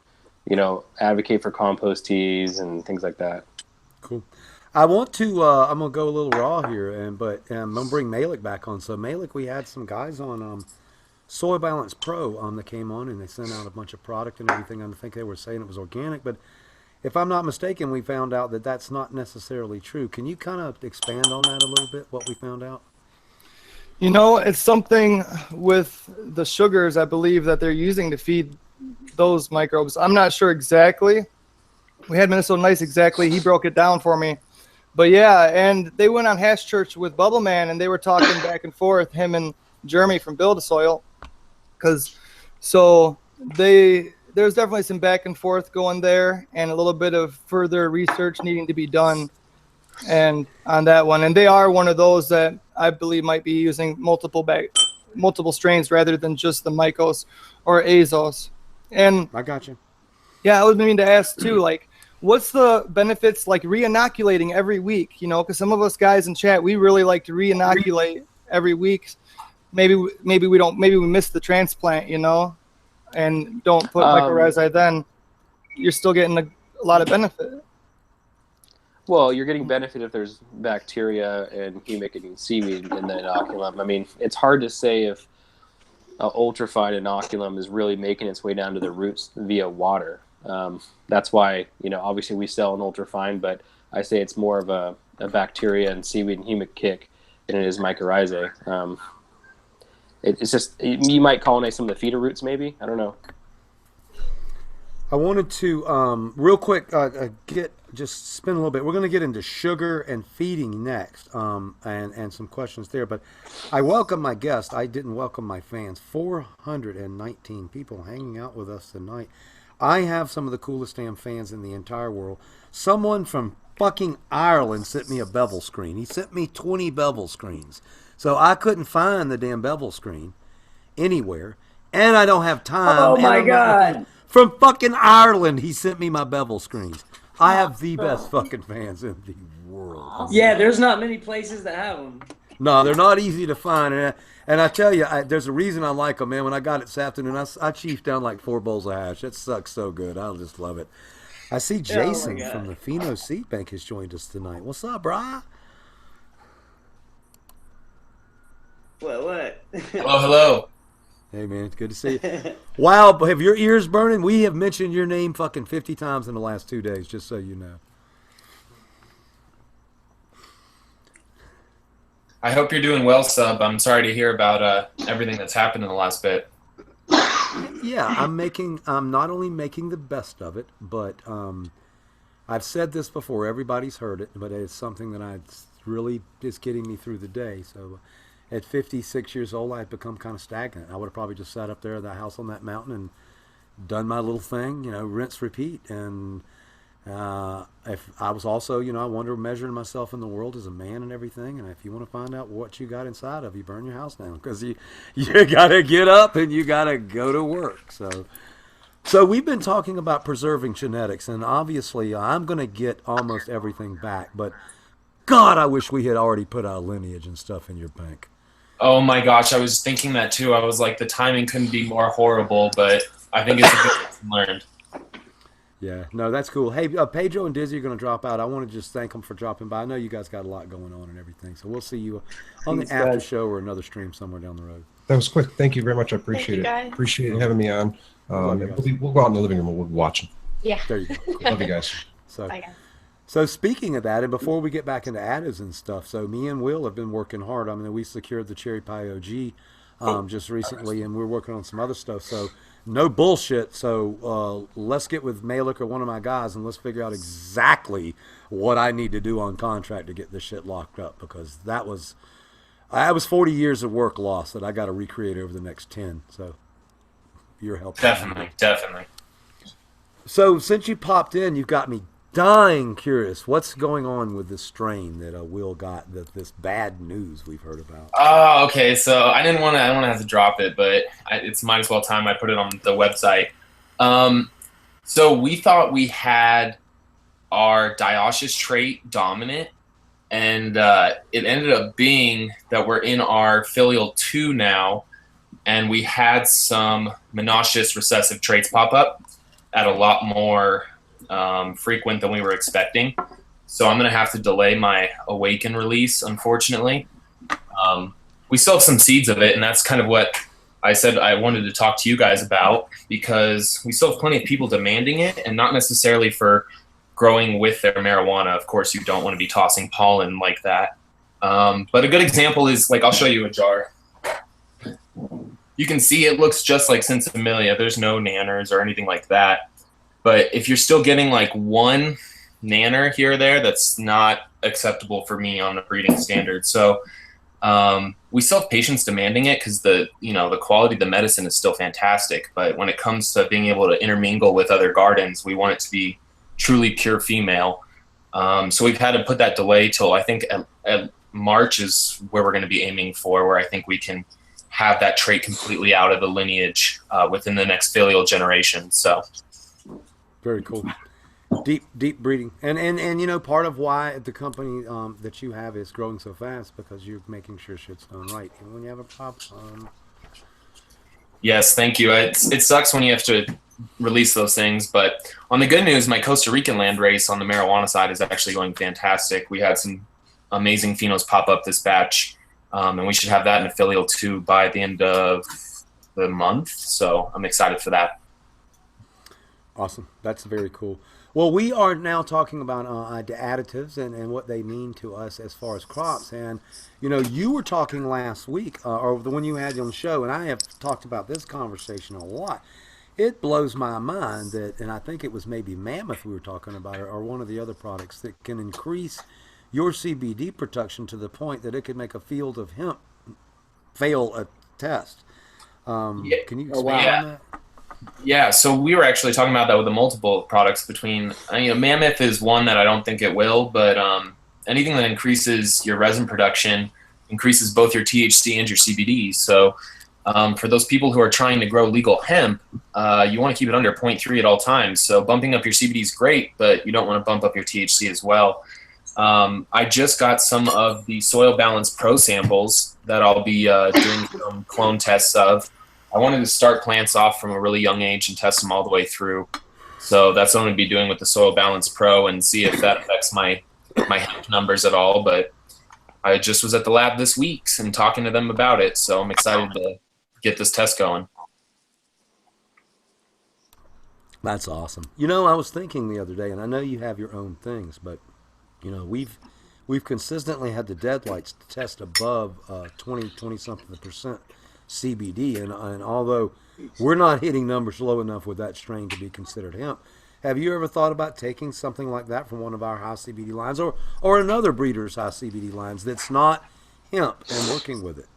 advocate for compost teas and things like that. Cool. I want to I'm gonna go a little raw here, but I'm gonna bring Malik back on. So Malik, we had some guys on Soil Balance Pro that came on, and they sent out a bunch of product and everything. I think they were saying it was organic, but if I'm not mistaken, we found out that that's not necessarily true. Can you kind of expand on that a little bit, what we found out? It's something with the sugars, I believe, that they're using to feed those microbes. I'm not sure exactly. We had Minnesota Nice exactly. He broke it down for me. But yeah, and they went on Hash Church with Bubble Man, and they were talking back and forth, him and Jeremy from Build a Soil. There's definitely some back and forth going there, and a little bit of further research needing to be done and on that one. And they are one of those that I believe might be using multiple strains rather than just the Mycos or Azos. And I got you. Yeah, I was meaning to ask too, like, what's the benefits like re-inoculating every week? Because some of us guys in chat, we really like to re-inoculate every week. Maybe we don't. Maybe we miss the transplant, and don't put mycorrhizae. Then you're still getting a lot of benefit. Well, you're getting benefit if there's bacteria and humic and seaweed in the inoculum. I mean, it's hard to say if an ultrafine inoculum is really making its way down to the roots via water. That's why, obviously we sell an ultrafine, but I say it's more of a bacteria and seaweed and humic kick than it is mycorrhizae. It's just, you might colonize some of the feeder roots, maybe. I don't know. I wanted to real quick just spin a little bit. We're going to get into sugar and feeding next, and some questions there. But I welcome my guest. I didn't welcome my fans. 419 people hanging out with us tonight. I have some of the coolest damn fans in the entire world. Someone from fucking Ireland sent me a bevel screen. He sent me 20 bevel screens. So I couldn't find the damn bevel screen anywhere, and I don't have time. Oh my God. From fucking Ireland, he sent me my bevel screens. I have the best fucking fans in the world. Yeah, there's not many places that have them. No, they're not easy to find. And I tell you, there's a reason I like them, man. When I got it this afternoon, I chiefed down like 4 bowls of hash. It sucks so good. I just love it. I see Jason from the Pheno Seed Bank has joined us tonight. What's up, brah? What? Hello. Hey, man, it's good to see you. Wow, have your ears burning? We have mentioned your name fucking 50 times in the last 2 days, just so you know. I hope you're doing well, Sub. I'm sorry to hear about everything that's happened in the last bit. Yeah, I'm not only making the best of it, but I've said this before. Everybody's heard it, but it's something that really is getting me through the day. So at 56 years old, I'd become kind of stagnant. I would have probably just sat up there at the house on that mountain and done my little thing, rinse, repeat. And if I was also, I wonder, measuring myself in the world as a man and everything. And if you want to find out what you got inside of you, burn your house down, because you got to get up and you got to go to work. So we've been talking about preserving genetics, and obviously I'm going to get almost everything back. But God, I wish we had already put our lineage and stuff in your bank. Oh my gosh, I was thinking that too. I was like, the timing couldn't be more horrible, but I think it's a good lesson learned. Yeah, no, that's cool. Hey, Pedro and Dizzy are going to drop out. I want to just thank them for dropping by. I know you guys got a lot going on and everything, so we'll see you on the after show or another stream somewhere down the road. That was quick. Thank you very much. I appreciate it. Guys. Appreciate having me on. We'll go out in the living room and we'll be watching. Yeah. There you go. Cool. Love you guys. Bye, guys. So speaking of that, and before we get back into additives and stuff, so me and Will have been working hard. I mean, we secured the Cherry Pie OG just recently, and we're working on some other stuff. So no bullshit. So let's get with Malik or one of my guys, and let's figure out exactly what I need to do on contract to get this shit locked up, because that was 40 years of work lost that I got to recreate over the next 10. So your help. Definitely. So since you popped in, you've got me dying curious. What's going on with this strain that Will got, this bad news we've heard about? Oh, okay. So I don't want to have to drop it, but it's might as well time I put it on the website. So we thought we had our dioecious trait dominant, and it ended up being that we're in our filial 2 now, and we had some monoecious recessive traits pop up at a lot more frequent than we were expecting. So I'm going to have to delay my Awaken release, unfortunately. We still have some seeds of it, and that's kind of what I said I wanted to talk to you guys about, because we still have plenty of people demanding it, and not necessarily for growing with their marijuana. Of course, you don't want to be tossing pollen like that. But a good example is, like, I'll show you a jar. You can see it looks just like Sinsemilla. There's no nanners or anything like that. But if you're still getting like one nanner here or there, that's not acceptable for me on the breeding standard. So we still have patients demanding it, because the quality of the medicine is still fantastic. But when it comes to being able to intermingle with other gardens, we want it to be truly pure female. So we've had to put that delay till I think at March is where we're going to be aiming for, where I think we can have that trait completely out of the lineage within the next filial generation. So very cool. Deep breeding, and part of why the company that you have is growing so fast, because you're making sure shit's done right, even when you have a problem. Yes, thank you. It sucks when you have to release those things, but on the good news, my Costa Rican land race on the marijuana side is actually going fantastic. We had some amazing phenos pop up this batch, and we should have that in a filial 2 by the end of the month. So I'm excited for that. Awesome. That's very cool. Well, we are now talking about additives and what they mean to us as far as crops. And, you were talking last week, or the one you had on the show, and I have talked about this conversation a lot. It blows my mind that, and I think it was maybe Mammoth we were talking about, or one of the other products that can increase your CBD production to the point that it could make a field of hemp fail a test. Can you expand on that? Yeah, so we were actually talking about that with the multiple products between, Mammoth is one that I don't think it will, but anything that increases your resin production increases both your THC and your CBD. So for those people who are trying to grow legal hemp, you want to keep it under 0.3 at all times. So bumping up your CBD is great, but you don't want to bump up your THC as well. I just got some of the Soil Balance Pro samples that I'll be doing some clone tests of. I wanted to start plants off from a really young age and test them all the way through. So that's what I'm going to be doing with the Soil Balance Pro, and see if that affects my hemp numbers at all. But I just was at the lab this week and talking to them about it, so I'm excited to get this test going. That's awesome. I was thinking the other day, and I know you have your own things, but we've consistently had the deadlights to test above 20-something% CBD, and although we're not hitting numbers low enough with that strain to be considered hemp, have you ever thought about taking something like that from one of our high CBD lines, or another breeder's high CBD lines that's not hemp, and working with it?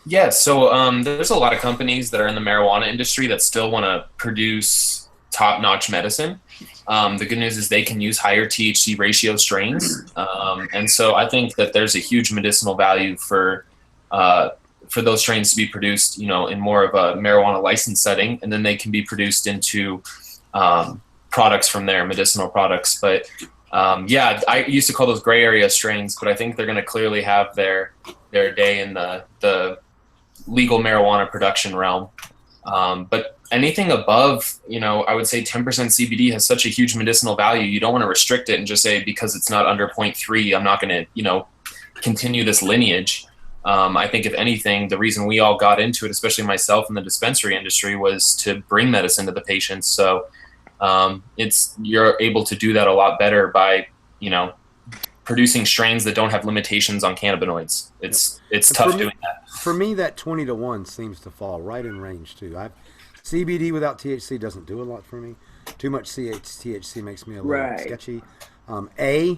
Yeah, so there's a lot of companies that are in the marijuana industry that still want to produce top-notch medicine. The good news is they can use higher THC ratio strains, and so I think that there's a huge medicinal value for those strains to be produced, in more of a marijuana license setting, and then they can be produced into products from there, medicinal products. But I used to call those gray area strains, but I think they're going to clearly have their day in the legal marijuana production realm. But anything above, I would say 10% CBD has such a huge medicinal value. You don't want to restrict it and just say, because it's not under 0.3, I'm not going to, continue this lineage. I think if anything, the reason we all got into it, especially myself in the dispensary industry, was to bring medicine to the patients. So you're able to do that a lot better by, producing strains that don't have limitations on cannabinoids. It's tough doing that. For me, that 20-1 seems to fall right in range too. CBD without THC doesn't do a lot for me. Too much THC makes me a little sketchy. I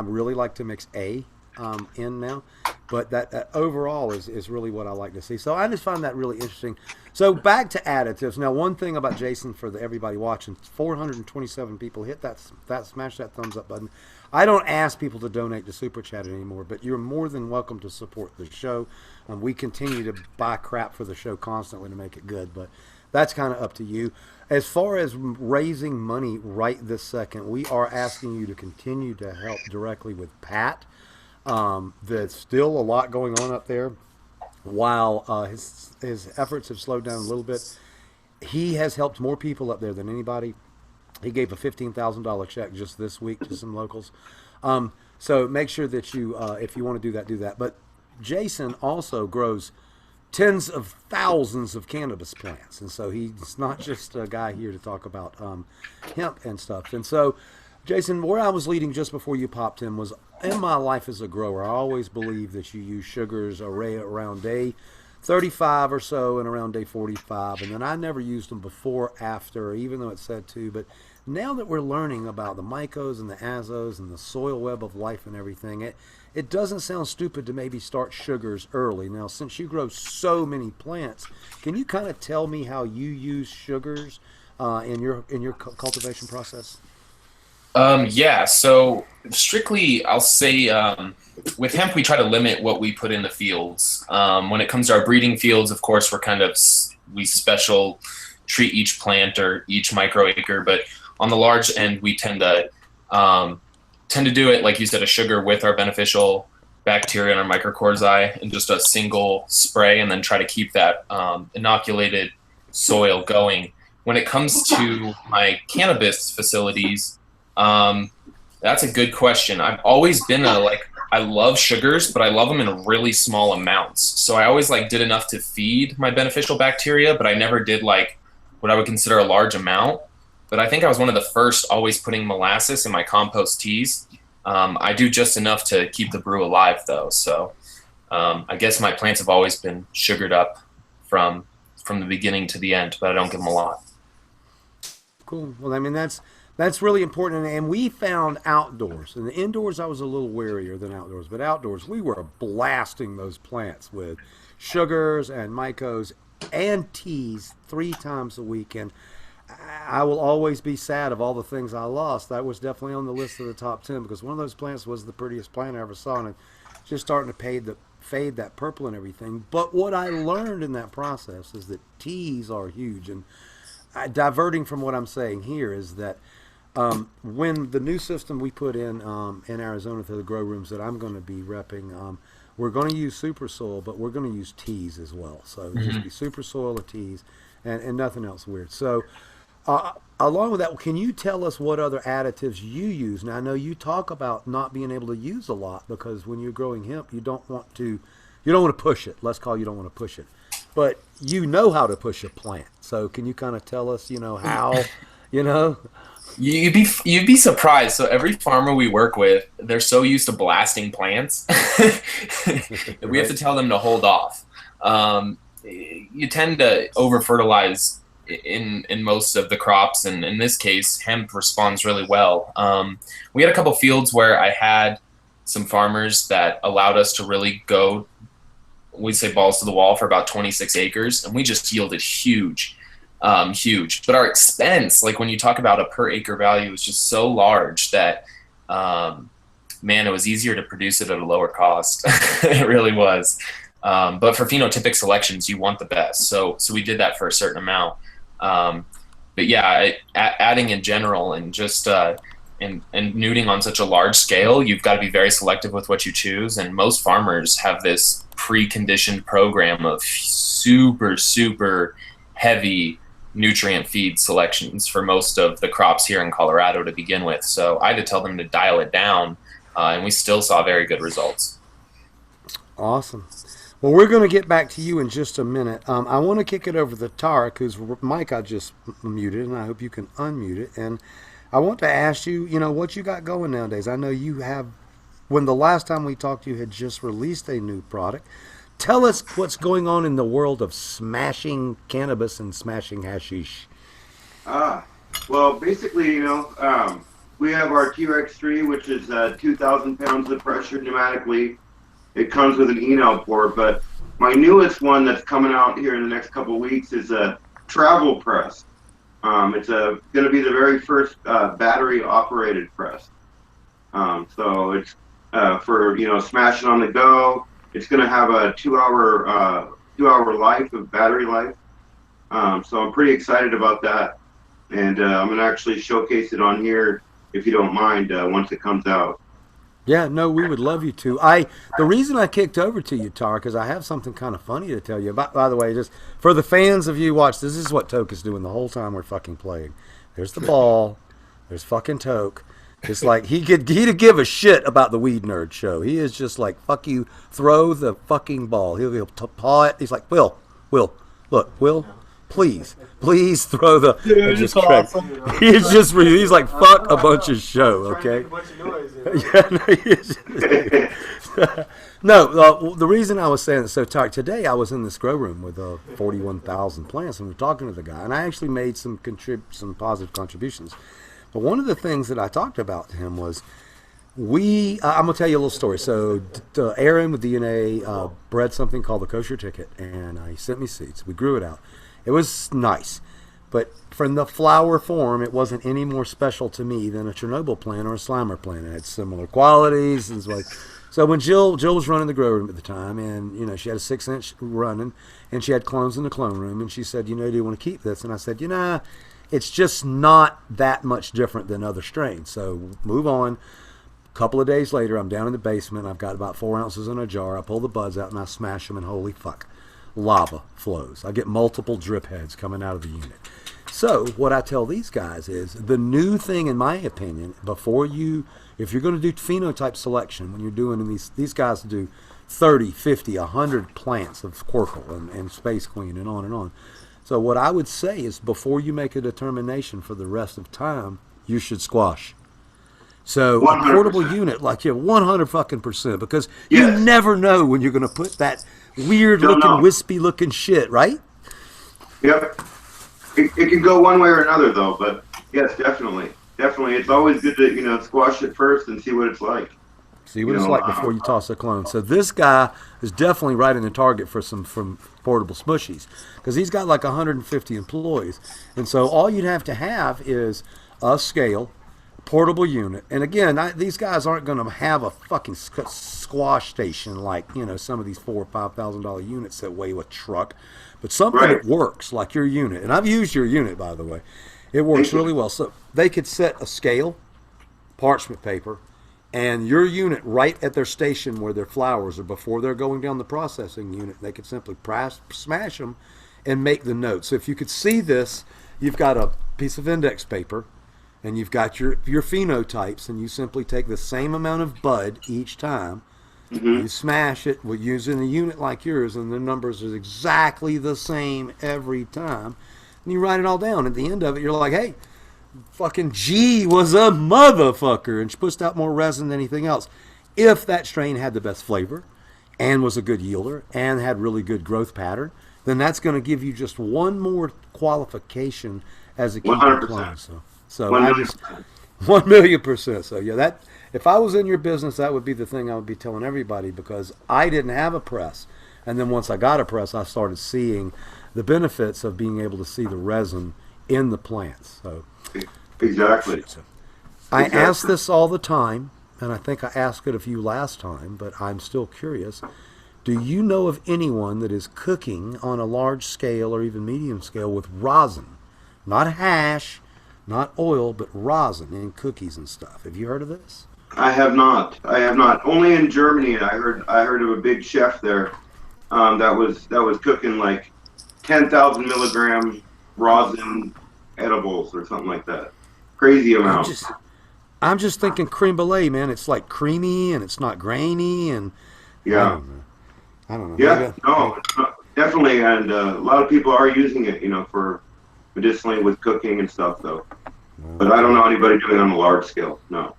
really like to mix in now, but that overall is really what I like to see. So I just find that really interesting. So back to additives. Now, one thing about Jason, for everybody watching, 427 people, hit that smash that thumbs up button. I don't ask people to donate to Super Chat anymore, but you're more than welcome to support the show. We continue to buy crap for the show constantly to make it good, but that's kind of up to you. As far as raising money right this second, we are asking you to continue to help directly with Pat. There's still a lot going on up there. While his efforts have slowed down a little bit, he has helped more people up there than anybody. He gave a $15,000 check just this week to some locals. So make sure that you, if you want to do that. But Jason also grows tens of thousands of cannabis plants, and so he's not just a guy here to talk about hemp and stuff. And so, Jason, where I was leading just before you popped in was, in my life as a grower, I always believe that you use sugars around day 35 or so and around day 45, and then I never used them before, after, even though it said to. But now that we're learning about the mycos and the azos and the soil web of life and everything, it doesn't sound stupid to maybe start sugars early. Now, since you grow so many plants, can you kind of tell me how you use sugars in your cultivation process? Yeah, so strictly, I'll say with hemp, we try to limit what we put in the fields. When it comes to our breeding fields, of course, we special treat each plant or each microacre, but on the large end, we tend to do it, like you said, a sugar with our beneficial bacteria and our microchloride and just a single spray, and then try to keep that inoculated soil going. When it comes to my cannabis facilities, that's a good question. I've always been I love sugars, but I love them in really small amounts. So I always did enough to feed my beneficial bacteria, but I never did what I would consider a large amount. But I think I was one of the first always putting molasses in my compost teas. I do just enough to keep the brew alive though. So I guess my plants have always been sugared up from the beginning to the end, but I don't give them a lot. Cool. Well, I mean, that's really important. And we found outdoors. In the indoors, I was a little warier than outdoors. But outdoors, we were blasting those plants with sugars and mycos and teas 3 times a week. And I will always be sad of all the things I lost. That was definitely on the list of the top 10, because one of those plants was the prettiest plant I ever saw. And it's just starting to fade that purple and everything. But what I learned in that process is that teas are huge. And diverting from what I'm saying here is that when the new system we put in Arizona through the grow rooms that I'm going to be repping, we're going to use super soil, but we're going to use teas as well. So just be super soil or teas and nothing else weird. So along with that, can you tell us what other additives you use? Now, I know you talk about not being able to use a lot because when you're growing hemp, you don't want to push it. Let's call you don't want to push it. But you know how to push a plant. So can you kind of tell us, how, You'd be surprised. So every farmer we work with, they're so used to blasting plants that we have to tell them to hold off. You tend to over fertilize in most of the crops, and in this case, hemp responds really well. We had a couple fields where I had some farmers that allowed us to really go, we'd say balls to the wall, for about 26 acres, and we just yielded huge. But our expense, when you talk about a per acre value, is just so large that, man, it was easier to produce it at a lower cost. It really was. But for phenotypic selections, you want the best. So we did that for a certain amount. But yeah, adding in general and just, and nuding on such a large scale, you've got to be very selective with what you choose. And most farmers have this preconditioned program of super, super heavy nutrient feed selections for most of the crops here in Colorado to begin with. So I had to tell them to dial it down, and we still saw very good results. Awesome. Well, we're going to get back to you in just a minute. I want to kick it over to Tarek, whose mic I just muted, and I hope you can unmute it. And I want to ask you, what you got going nowadays. I know you have when the last time we talked, you had just released a new product. Tell us what's going on in the world of smashing cannabis and smashing hashish. Well, basically, we have our TRX3, which is 2,000 pounds of pressure pneumatically. It comes with an Enel port, but my newest one that's coming out here in the next couple of weeks is a travel press. It's going to be the very first battery-operated press. So it's for smashing on the go. It's going to have a 2-hour life of battery life. So I'm pretty excited about that, and I'm going to actually showcase it on here if you don't mind once it comes out. Yeah, no, we would love you to. The reason I kicked over to you, Tar, because I have something kind of funny to tell you. By the way, just for the fans of you, watch. This is what Toke is doing the whole time we're fucking playing. There's the ball. There's fucking Toke. It's like he'd give a shit about the Weed Nerd show. He is just like, fuck you, throw the fucking ball. He'll paw it. He's like, Will, look, Will, please throw the. Dude, just awesome. He's like, fuck a bunch of show, okay? No, the reason I was saying it so tight today, I was in this grow room with 41,000 plants, and we're talking to the guy, and I actually made some positive contributions. But one of the things that I talked about to him was I'm going to tell you a little story. So Aaron with DNA bred something called the Kosher Ticket, and he sent me seeds. We grew it out. It was nice. But from the flower form, it wasn't any more special to me than a Chernobyl plant or a Slimer plant. It had similar qualities. And so when Jill was running the grow room at the time, and she had a 6-inch running, and she had clones in the clone room, and she said, do you want to keep this? And I said, it's just not that much different than other strains. So move on. A couple of days later, I'm down in the basement. I've got about 4 ounces in a jar. I pull the buds out and I smash them, and holy fuck, lava flows. I get multiple drip heads coming out of the unit. So what I tell these guys is the new thing, in my opinion, if you're going to do phenotype selection, when you're doing these guys do 30, 50, 100 plants of Quirkle and Space Queen and on and on. So what I would say is before you make a determination for the rest of time, you should squash. So 100%. A portable unit, like 100 fucking %, because you never know when you're going to put that weird looking, wispy looking shit, right? Yep. It can go one way or another though, but yes, definitely. It's always good to, squash it first and see what it's like. See what it's like before you toss a clone. So this guy is definitely right in the target for some portable smushies, because he's got like 150 employees. And so all you'd have to have is a scale, portable unit. And again, these guys aren't going to have a fucking squash station like, some of these $4,000 or $5,000 units that weigh a truck, but something that works like your unit. And I've used your unit, by the way. It works really well. So they could set a scale, parchment paper, and your unit right at their station where their flowers are before they're going down the processing unit. They could simply smash them and make the notes. So if you could see this, you've got a piece of index paper and you've got your phenotypes, and you simply take the same amount of bud each time. Mm-hmm. You smash it with using a unit like yours, and the numbers are exactly the same every time. And you write it all down. At the end of it, you're like, hey, fucking G was a motherfucker, and she pushed out more resin than anything else. If that strain had the best flavor and was a good yielder and had really good growth pattern, then that's going to give you just one more qualification as a keeper clone. So 1,000,000%. So yeah, if I was in your business, that would be the thing I would be telling everybody, because I didn't have a press, and then once I got a press, I started seeing the benefits of being able to see the resin in the plants. So exactly. I ask this all the time, and I think I asked it of you last time, but I'm still curious. Do you know of anyone that is cooking on a large scale or even medium scale with rosin? Not hash, not oil, but rosin in cookies and stuff. Have you heard of this? I have not. Only in Germany, I heard of a big chef there that was cooking like 10,000 milligram rosin edibles or something like that. Crazy amount. I'm just thinking creme brulee, man. It's like creamy and it's not grainy, and yeah. I don't know. Yeah, no, definitely, and a lot of people are using it, for medicinally with cooking and stuff, though. But I don't know anybody doing it on a large scale. No.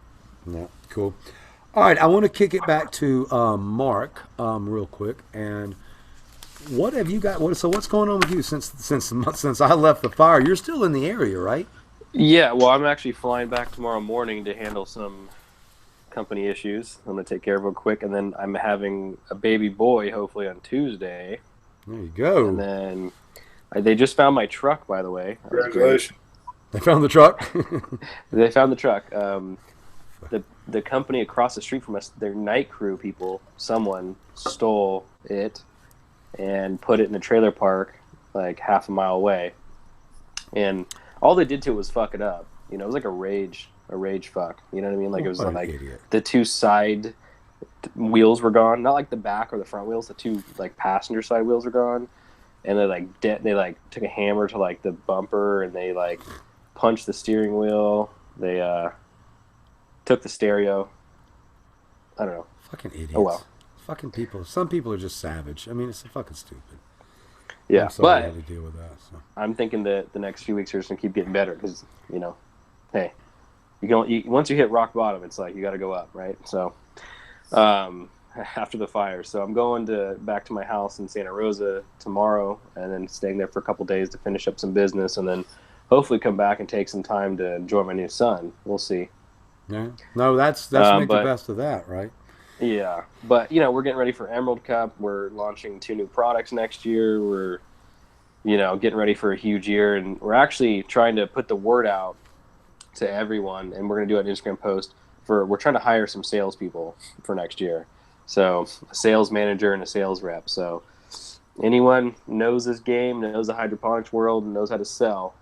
Yeah, cool. All right, I want to kick it back to Mark real quick. And what have you got? So what's going on with you since I left the fire? You're still in the area, right? Yeah, well, I'm actually flying back tomorrow morning to handle some company issues. I'm going to take care of it quick, and then I'm having a baby boy hopefully on Tuesday. There you go. And then they just found my truck, by the way. Congratulations. They found the truck? They found the truck. The company across the street from us, their night crew people, someone stole it and put it in a trailer park like half a mile away. And all they did to it was fuck it up. You know, it was like a rage fuck. You know what I mean? Like it was like the two side wheels were gone, not like the back or the front wheels. The two like passenger side wheels were gone, and they took a hammer to like the bumper and they like punched the steering wheel. They took the stereo. I don't know. Fucking idiots. Oh well. Fucking people. Some people are just savage. I mean, it's fucking stupid. Yeah, I'm sorry but I had to deal with that. So. I'm thinking that the next few weeks are just gonna keep getting better because you know, hey, once you hit rock bottom, it's like you got to go up, right? So, after the fire, so I'm going back to my house in Santa Rosa tomorrow, and then staying there for a couple days to finish up some business, and then hopefully come back and take some time to enjoy my new son. We'll see. Yeah. No, that's make the best of that, right? Yeah, but you know, we're getting ready for Emerald Cup. We're launching 2 new products next year. We're, you know, getting ready for a huge year, and we're actually trying to put the word out to everyone. And we're going to do an Instagram post we're trying to hire some salespeople for next year. So a sales manager and a sales rep. So anyone knows this game, knows the hydroponics world, and knows how to sell,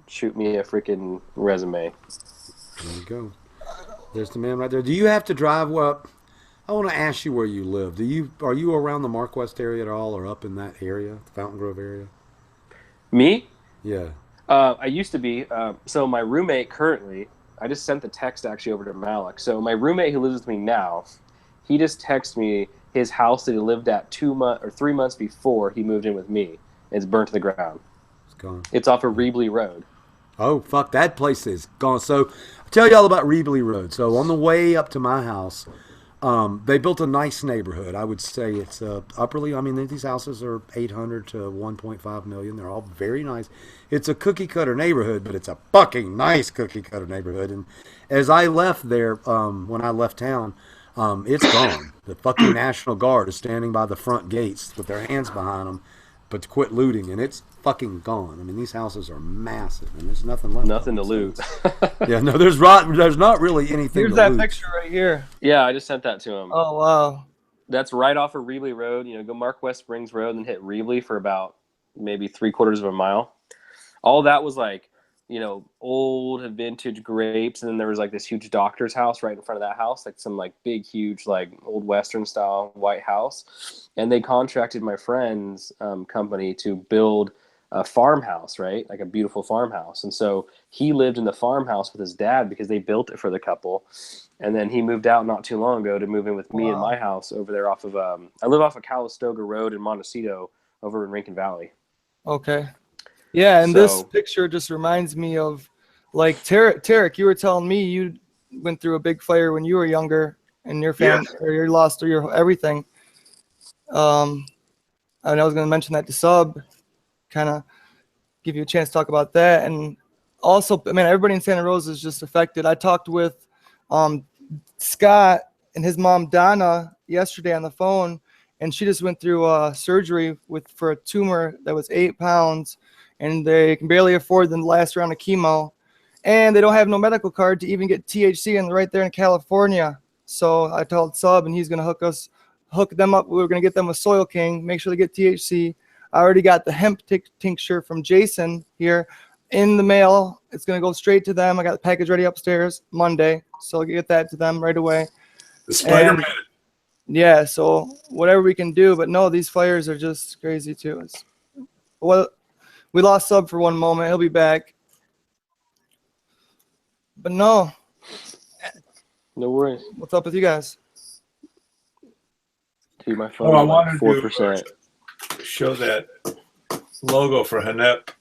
shoot me a freaking resume. There you go. There's the man right there. Do you have to drive up? I want to ask you where you live. Are you around the Mark West area at all, or up in that area, the Fountain Grove area? Me? Yeah. I used to be. So my roommate currently, I just sent the text actually over to Malik. So my roommate who lives with me now, he just texted me his house that he lived at 3 months before he moved in with me. It's burnt to the ground. It's gone. It's off of Reebley Road. Oh, fuck, that place is gone. So I'll tell you all about Reebley Road. So on the way up to my house, they built a nice neighborhood. I would say it's upperly. I mean, these houses are 800 to 1.5 million. They're all very nice. It's a cookie cutter neighborhood, but it's a fucking nice cookie cutter neighborhood. And as I left there, when I left town, it's gone. The fucking National Guard is standing by the front gates with their hands behind them, but to quit looting, and it's fucking gone. I mean, these houses are massive, and there's nothing left. Nothing to loot. Yeah, no, there's not really anything. Here's to that loot. picture right here. Yeah, I just sent that to him. Oh wow. That's right off of Reebley Road. You know, go Mark West Springs Road and hit Reebley for about maybe 3/4 of a mile. All that was like, you know, old vintage grapes, and then there was like this huge doctor's house right in front of that house, like some like big, huge, like old Western style white house. And they contracted my friend's company to build a farmhouse, right? Like a beautiful farmhouse. And so he lived in the farmhouse with his dad because they built it for the couple. And then he moved out not too long ago to move in with me in my house over there off of, I live off of Calistoga Road in Montecito over in Rankin Valley. Okay. Yeah, and this picture just reminds me of, like, Tarek, you were telling me you went through a big fire when you were younger and your family, or you lost your everything. And I was going to mention that to Sub, kind of give you a chance to talk about that. And also, I mean, everybody in Santa Rosa is just affected. I talked with Scott and his mom, Donna, yesterday on the phone, and she just went through surgery for a tumor that was 8 pounds, and they can barely afford the last round of chemo, and they don't have no medical card to even get THC in right there in California. So I told Sub, and he's going to hook them up. We're going to get them a Soil King, make sure they get THC. I already got the hemp tincture from Jason here in the mail. It's going to go straight to them. I got the package ready upstairs Monday, so I'll get that to them right away. The Spider-Man. Yeah, so whatever we can do, but no, these fires are just crazy too. Well, we lost Sub for one moment. He'll be back. But no. No worries. What's up with you guys? Dude, my phone. I wanted 4%. to show that logo for Hennep.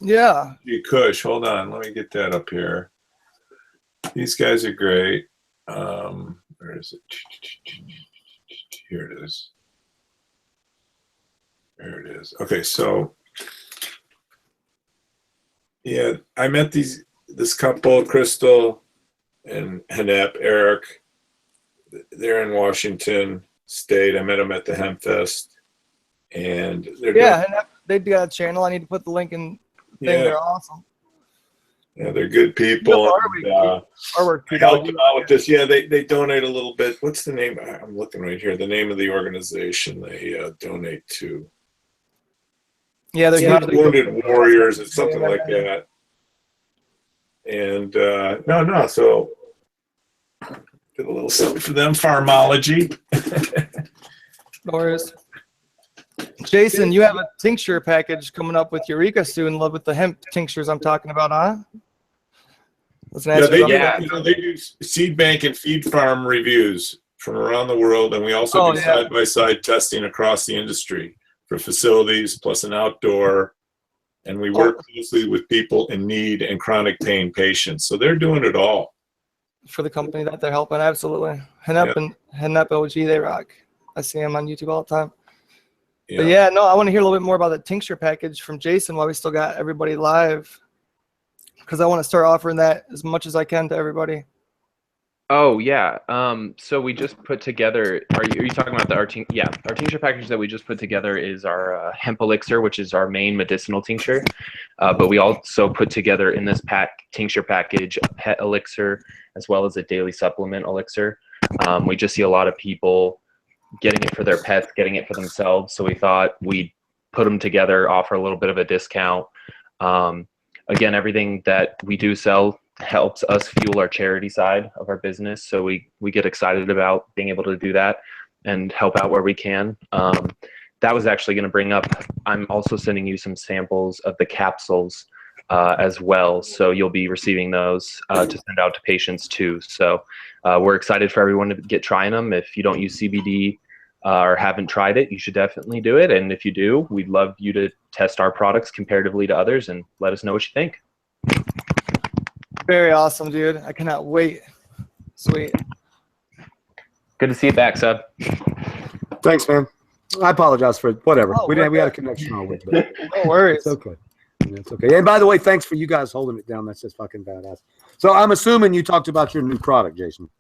Yeah. Kush. Hold on. Let me get that up here. These guys are great. Where is it? Here it is. There it is. Okay, so yeah, I met this couple, Crystal and Hennep, Eric. They're in Washington State. I met them at the Hemp Fest, and they're they've got a channel. I need to put the link in. They're awesome. Yeah, they're good people. I helped them out with this. Yeah, they donate a little bit. What's the name? I'm looking right here. The name of the organization they donate to. Yeah, they're not Wounded Warriors. It's something like that. And no. So did a little something for them. Pharmology. No worries. Jason, you have a tincture package coming up with Eureka soon. Love with the hemp tinctures I'm talking about, huh? They do seed bank and feed farm reviews from around the world, and we also do side-by-side testing across the industry for facilities plus an outdoor, and we work closely with people in need and chronic pain patients. So they're doing it all. For the company that they're helping, absolutely. Hennep OG, they rock. I see them on YouTube all the time. But I want to hear a little bit more about the tincture package from Jason while we still got everybody live, because I want to start offering that as much as I can to everybody. Oh yeah. So we just put together. Are you talking about our tincture package that we just put together is our hemp elixir, which is our main medicinal tincture. But we also put together in this tincture package a pet elixir as well as a daily supplement elixir. We just see a lot of people getting it for their pets, getting it for themselves. So we thought we'd put them together, offer a little bit of a discount. Again, everything that we do sell helps us fuel our charity side of our business. So we get excited about being able to do that and help out where we can. That was actually going to bring up, I'm also sending you some samples of the capsules as well. So you'll be receiving those to send out to patients too. So we're excited for everyone to get trying them. If you don't use CBD or haven't tried it, you should definitely do it. And if you do, we'd love you to test our products comparatively to others and let us know what you think. Very awesome, dude. I cannot wait. Sweet. Good to see you back, Sub. Thanks, man. I apologize for whatever. We had a connection all week. No worries. It's okay. It's okay. And by the way, thanks for you guys holding it down. That's just fucking badass. So I'm assuming you talked about your new product, Jason.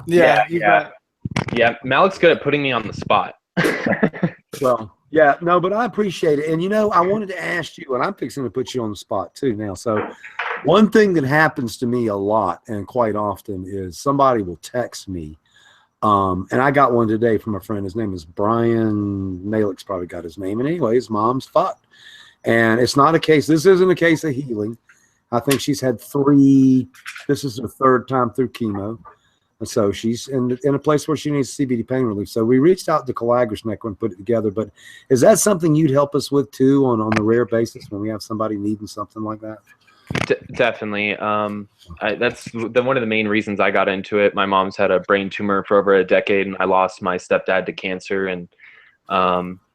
Yeah. Malik's good at putting me on the spot. Well, yeah, no, but I appreciate it. And, I wanted to ask you, and I'm fixing to put you on the spot too now. So one thing that happens to me a lot and quite often is somebody will text me. And I got one today from a friend. His name is Brian. Malik's probably got his name. And anyway, his mom's fucked. And it's not a case. This isn't a case of healing. I think she's had 3. This is her 3rd time through chemo. And so she's in a place where she needs CBD pain relief. So we reached out to Calagris Neck and put it together. But is that something you'd help us with too on the rare basis when we have somebody needing something like that? Definitely. That's one of the main reasons I got into it. My mom's had a brain tumor for over a decade, and I lost my stepdad to cancer. And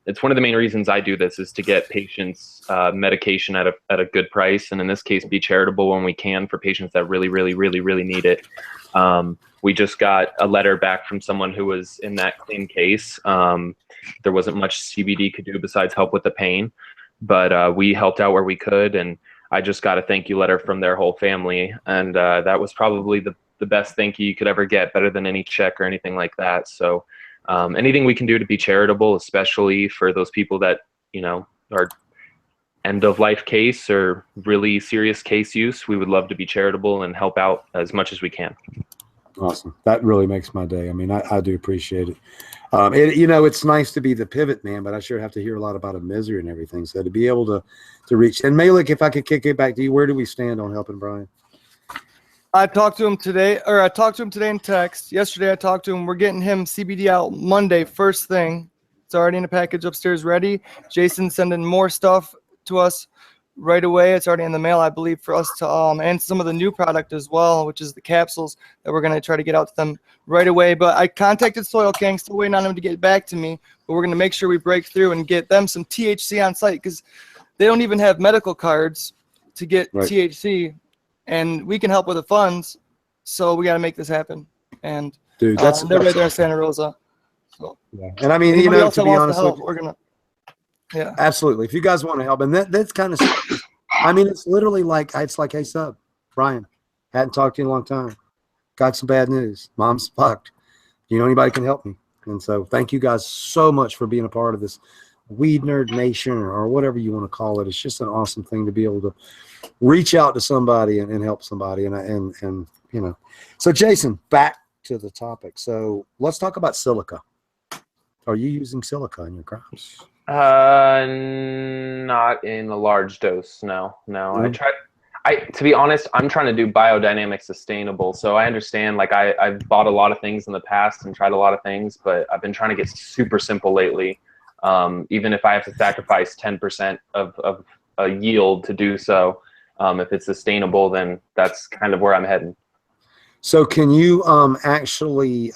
it's one of the main reasons I do this is to get patients medication at a good price, and in this case, be charitable when we can for patients that really, really, really, really need it. We just got a letter back from someone who was in that clean case. There wasn't much CBD could do besides help with the pain, but we helped out where we could, and I just got a thank you letter from their whole family, and that was probably the best thank you could ever get, better than any check or anything like that. So anything we can do to be charitable, especially for those people that are end of life case or really serious case use, we would love to be charitable and help out as much as we can. Awesome. That really makes my day. I mean, I do appreciate it. It's nice to be the pivot man, but I sure have to hear a lot about a misery and everything. So to be able to reach, and Malik, if I could kick it back to you, where do we stand on helping Brian? I talked to him today in text. Yesterday I talked to him. We're getting him CBD out Monday, first thing. It's already in a package upstairs ready. Jason's sending more stuff to us right away. It's already in the mail, I believe, for us to and some of the new product as well, which is the capsules that we're going to try to get out to them right away. But I contacted Soil King, still waiting on him to get back to me. But we're going to make sure we break through and get them some THC on site, because they don't even have medical cards to get THC, and we can help with the funds. So we got to make this happen. and dude, they're right there in Santa Rosa. So, yeah. And I mean, anybody you know, else to that be wants honest to help, with you, we're gonna. Yeah. absolutely. If you guys want to help, and that's kind of, I mean, it's literally like, it's like, hey, Sub, Brian, hadn't talked to you in a long time. Got some bad news. Mom's fucked. You know, anybody can help me. And so thank you guys so much for being a part of this Weed Nerd Nation or whatever you want to call it. It's just an awesome thing to be able to reach out to somebody and help somebody. And, you know, so Jason, back to the topic. So let's talk about silica. Are you using silica in your crops? Not in a large dose. No. To be honest, I'm trying to do biodynamic sustainable. So I understand, like I've bought a lot of things in the past and tried a lot of things, but I've been trying to get super simple lately. Even if I have to sacrifice 10% of a yield to do so, if it's sustainable, then that's kind of where I'm heading. So can you actually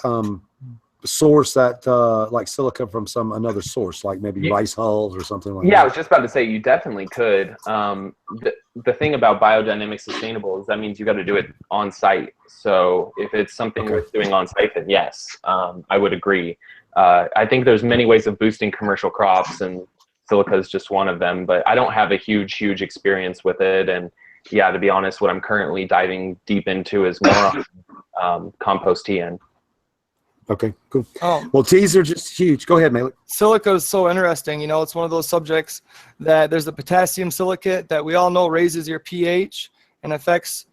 source that like silica from another source, like maybe rice hulls or something like that? Yeah, I was just about to say you definitely could. The thing about biodynamic sustainable is that means you got to do it on site. So if it's something worth doing on site, then yes, I would agree. I think there's many ways of boosting commercial crops, and silica is just one of them. But I don't have a huge experience with it, and yeah, to be honest, what I'm currently diving deep into is more compost TN. Okay, cool. Well, teas are just huge. Go ahead, Malik. Silica is so interesting. You know, it's one of those subjects that there's the potassium silicate that we all know raises your pH and affects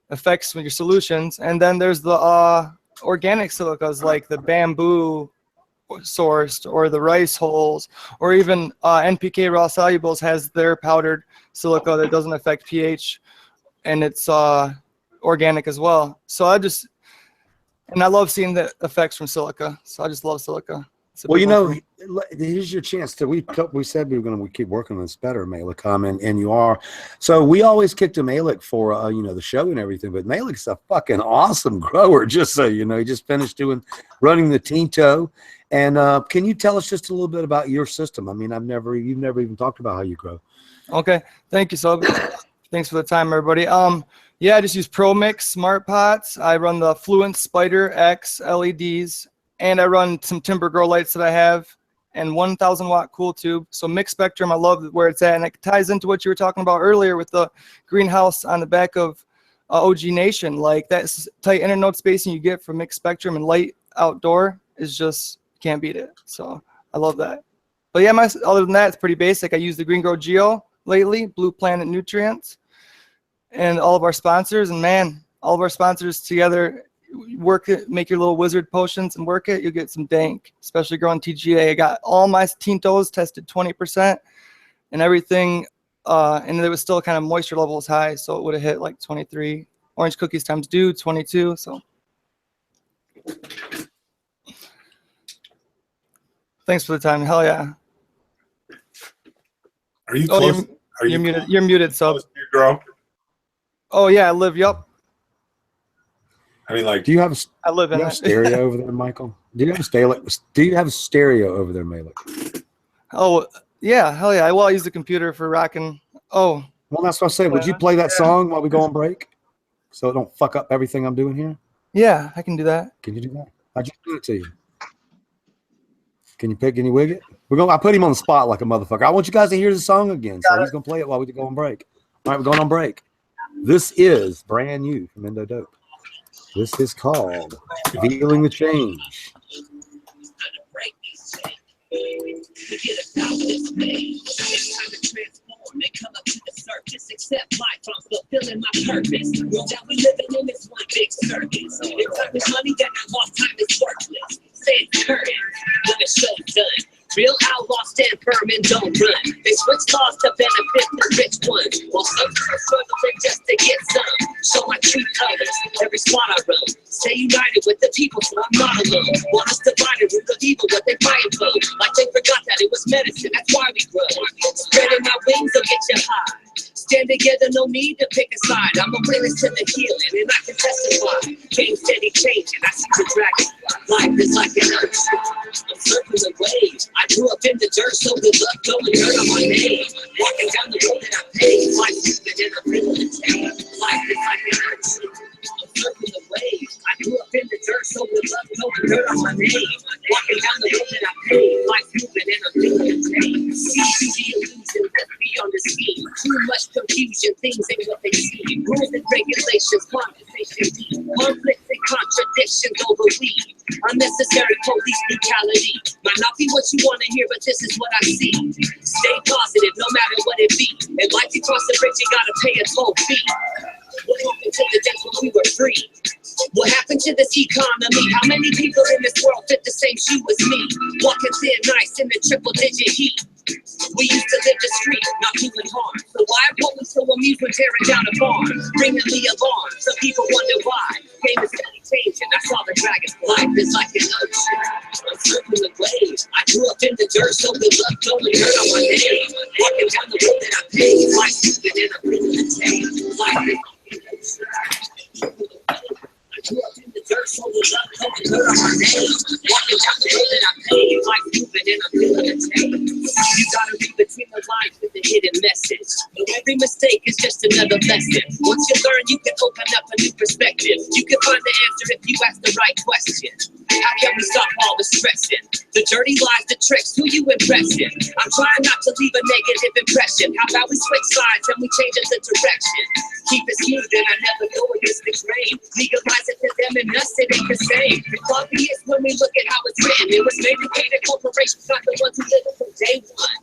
with your solutions. And then there's the organic silicas like the bamboo sourced or the rice hulls, or even NPK raw solubles has their powdered silica that doesn't affect pH, and it's organic as well. So I love seeing the effects from silica. So I just love silica. Well, you know, here's your chance to. We said we were going to keep working on this better, Malik, and you are. So we always kicked to Malik for you know, the show and everything, but Malik's a fucking awesome grower. Just so you know, he just finished running the Tinto. And can you tell us just a little bit about your system? I mean, you've never even talked about how you grow. Okay, thank you, Sub. Thanks for the time, everybody. Yeah, I just use Pro Mix Smart Pots. I run the Fluent Spider X LEDs, and I run some Timber Grow lights that I have, and 1,000 watt cool tube. So mixed spectrum, I love where it's at, and it ties into what you were talking about earlier with the greenhouse on the back of OG Nation. Like that tight internode spacing you get from mixed spectrum and light outdoor is just can't beat it. So I love that. But yeah, other than that, it's pretty basic. I use the Green Grow Geo lately, Blue Planet Nutrients, and all of our sponsors. And man, all of our sponsors together work it, make your little wizard potions and work it, you'll get some dank, especially growing TGA. I got all my Tintos tested 20% and everything, and there was still kind of moisture levels high, so it would have hit like 23. Orange cookies times dew, 22. So thanks for the time. Hell yeah. Are you close? You're muted. You're muted, Sub. You grow? Oh yeah, I live. Yup. I mean, like, do you have I live in a stereo over there, Michael? Do you have a stereo over there, Malik? Oh yeah, hell yeah. Well, I use the computer for rocking. Oh. Well, that's what I said. Would you play that song while we go on break, so it don't fuck up everything I'm doing here? Yeah, I can do that. Can you do that? I just do it to you. Can you wig it? I put him on the spot like a motherfucker. I want you guys to hear the song again, so he's gonna play it while we go on break. All right, we're going on break. This is brand new from Indo Dope. This is called Feeling the Change. It's time to transform and come up to the surface. Accept life, I'm fulfilling my purpose. Now we living in this one big circus. If time is money, then I lost time is worthless. Say it's current when the show's done. Real outlaws stand firm and don't run. They switch laws to benefit the rich ones, while some are struggling just to get some. So I treat others every spot I run. Stay united with the people, so I'm not alone. Want us divided with the evil, what they fighting for. Like they forgot that it was medicine, that's why we grow. Spreading my wings will get you high. Stand together, no need to pick a side. I'm a witness to the healing, and I can testify. Game steady changing, I see the dragon. Life is like an ocean. I'm surfing the waves. I grew up in the dirt, so good luck throwing dirt on my name. Walking down the road that I paved. Life's stupid and I'm feeling it. Life is like an ocean. I'm surfing the waves. I grew up in the dirt, so dirt on my name. Walking down the road that I paved, life's moving and I'm feeling the pain. See the illusion, let's be on the scheme. Too much confusion, things ain't what they seem. Rules and regulations, conversation deep. Conflicts and contradictions over weed. Unnecessary police brutality. Might not be what you want to hear, but this is what I see. Stay positive, no matter what it be. And like you cross the bridge, you gotta pay a toll fee. What happened to the days when we were free? What happened to this economy? How many people in this world fit the same shoe as me? Walking thin ice in the triple-digit heat. We used to live the street, not doing harm. So why won't we so amused when tearing down a barn? Bringing me a barn, some people wonder why. Game is steady changing, I saw the dragon. Life is like an ocean, I'm surfing the waves. I grew up in the dirt, so good luck throwing dirt on my name. Walking down the road that I paved, life's stupid and I'm feeling the same. Life is like an ocean. I grew up in the dirt, so good luck throwing dirt on my name. Walking down the road that I paved, life's stupid and I'm feeling the same. You gotta read between the lines with the hidden message. But every mistake is just another lesson. Once you learn, you can open up a new perspective. You can find the answer if you ask the right question. How can we stop all the stressing? The dirty lies, the tricks, who you impressing? I'm trying not to leave a negative impression. How about we switch sides and we change up the direction? Keep it smooth and I never go against the grain. Legalize it to them and us, it ain't the same. It's obvious when we look at how it's written. It was educated corporations, not the ones who did it from day one.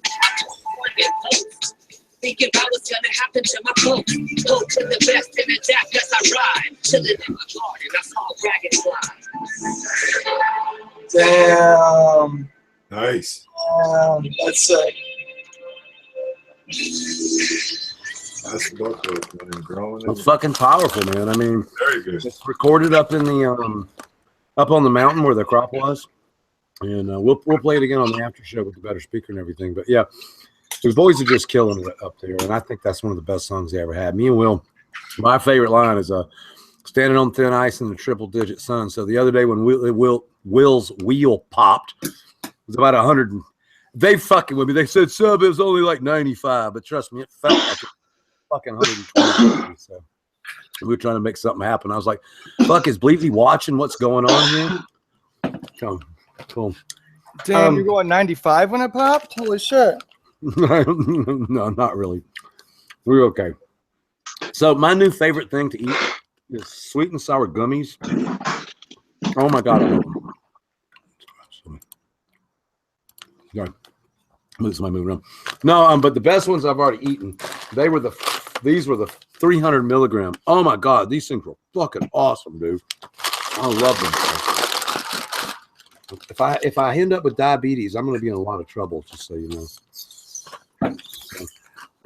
Thinking about what's gonna happen to my folks. Hope to the best and adapt as I ride. Chilling in my garden, I saw dragonfly. Damn. Nice. That's That's what we're growing. It's fucking powerful, man. I mean, very good. It's recorded up in the up on the mountain where the crop was, and we'll play it again on the after show with the better speaker and everything. But yeah, the boys are just killing it up there, and I think that's one of the best songs they ever had. Me and Will, my favorite line is standing on thin ice in the triple-digit sun. So the other day when Will's wheel popped, it was about 100. They fucking with me. They said, "Sub, it was only like 95," but trust me, it felt like it fucking 120. So we were trying to make something happen. I was like, "Fuck, is Bleepy watching what's going on here?" Cool. Damn, you're going 95 when it popped? Holy shit. No, not really. We're okay. So my new favorite thing to eat is sweet and sour gummies. Oh my god, I love them. Sorry. Somebody moving on. No, but the best ones I've already eaten. These were the 300 milligram. Oh my god, these things were fucking awesome, dude. I love them. If I end up with diabetes, I'm going to be in a lot of trouble. Just so you know.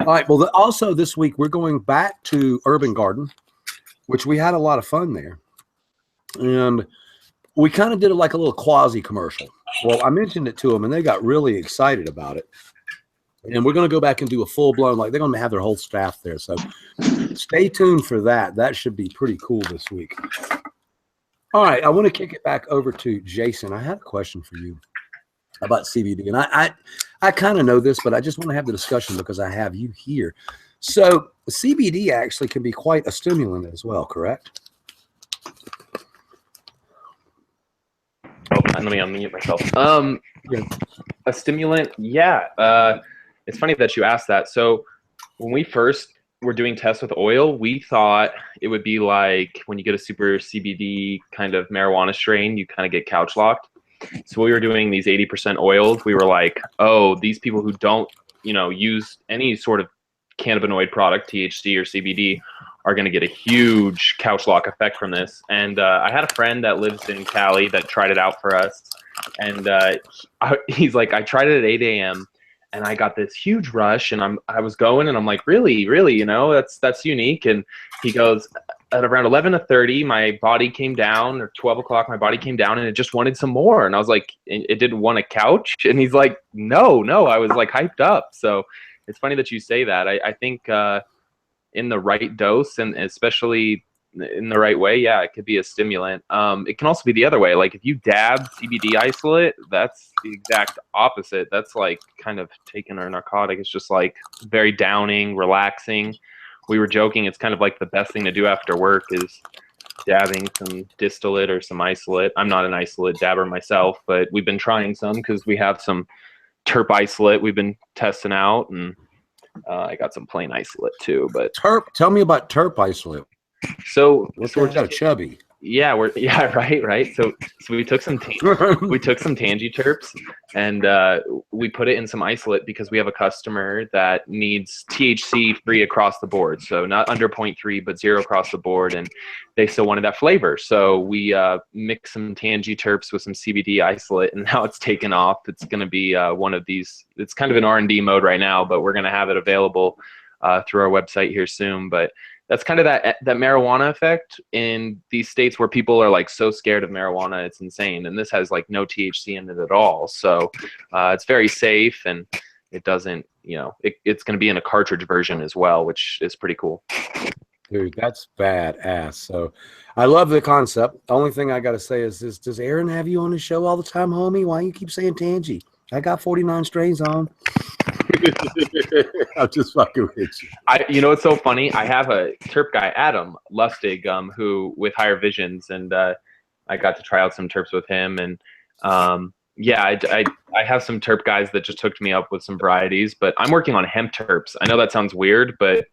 All right. Well, also this week we're going back to Urban Garden, which we had a lot of fun there, and we kind of did it like a little quasi commercial. Well, I mentioned it to them, and they got really excited about it. And we're going to go back and do a full blown, like they're going to have their whole staff there. So stay tuned for that. That should be pretty cool this week. All right. I want to kick it back over to Jason. I had a question for you about CBD. And I kind of know this, but I just want to have the discussion because I have you here. So CBD actually can be quite a stimulant as well, correct? Oh, let me unmute myself. A stimulant, yeah. It's funny that you asked that. So when we first were doing tests with oil, we thought it would be like when you get a super CBD kind of marijuana strain, you kind of get couch locked. So we were doing these 80% oils. We were like, oh, these people who don't, use any sort of cannabinoid product, THC or CBD, are going to get a huge couch lock effect from this. And I had a friend that lives in Cali that tried it out for us. And he's like, I tried it at 8 a.m. and I got this huge rush. And I was going and I'm like, really, that's unique. And he goes, at around 11:30, my body came down, or 12 o'clock, my body came down and it just wanted some more. And I was like, it didn't want a couch? And he's like, no, I was like hyped up. So it's funny that you say that. I think in the right dose and especially in the right way, yeah, it could be a stimulant. It can also be the other way. Like if you dab CBD isolate, that's the exact opposite. That's like kind of taking a narcotic. It's just like very downing, relaxing. We were joking, it's kind of like the best thing to do after work is dabbing some distillate or some isolate. I'm not an isolate dabber myself, but we've been trying some because we have some terp isolate we've been testing out, and I got some plain isolate too. But terp, tell me about terp isolate. So we're just chubby. Yeah, right. So we took some tangy terps, and we put it in some isolate because we have a customer that needs THC free across the board. So not under 0.3, but 0 across the board, and they still wanted that flavor. So we mixed some tangy terps with some CBD isolate, and now it's taken off. It's going to be one of these. It's kind of in R&D mode right now, but we're going to have it available through our website here soon. But that's kind of that marijuana effect in these states where people are like so scared of marijuana, it's insane. And this has like no THC in it at all. So it's very safe, and it doesn't, it's going to be in a cartridge version as well, which is pretty cool. Dude, that's badass. So I love the concept. The only thing I got to say is this, does Aaron have you on his show all the time, homie? Why you keep saying Tangy? I got 49 strains on. I'm just fucking with you. You know, it's so funny. I have a terp guy, Adam Lustig, who with Higher Visions, and I got to try out some terps with him. And I have some terp guys that just hooked me up with some varieties, but I'm working on hemp terps. I know that sounds weird, but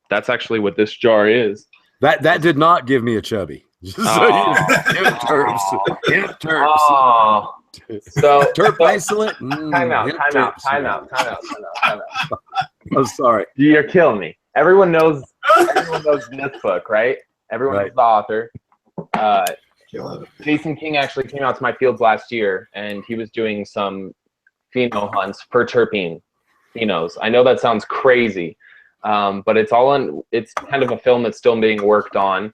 that's actually what this jar is. That did not give me a chubby. Just so hemp terps. Hemp terps. Oh. So terp isolate. Time out. I'm sorry. You're killing me. Everyone knows this book, right? Everyone knows the author. Jason King actually came out to my fields last year, and he was doing some pheno hunts for terpene phenos. I know that sounds crazy, but it's kind of a film that's still being worked on.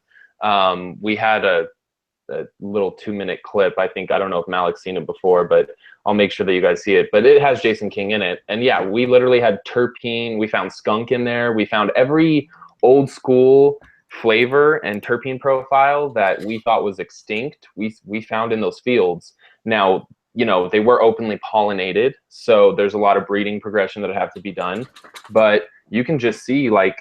We had a little 2-minute clip. I don't know if Malik's seen it before, but I'll make sure that you guys see it. But it has Jason King in it. And yeah, we literally had terpene. We found skunk in there. We found every old school flavor and terpene profile that we thought was extinct. We found in those fields. Now, they were openly pollinated, so there's a lot of breeding progression that have to be done. But you can just see, like,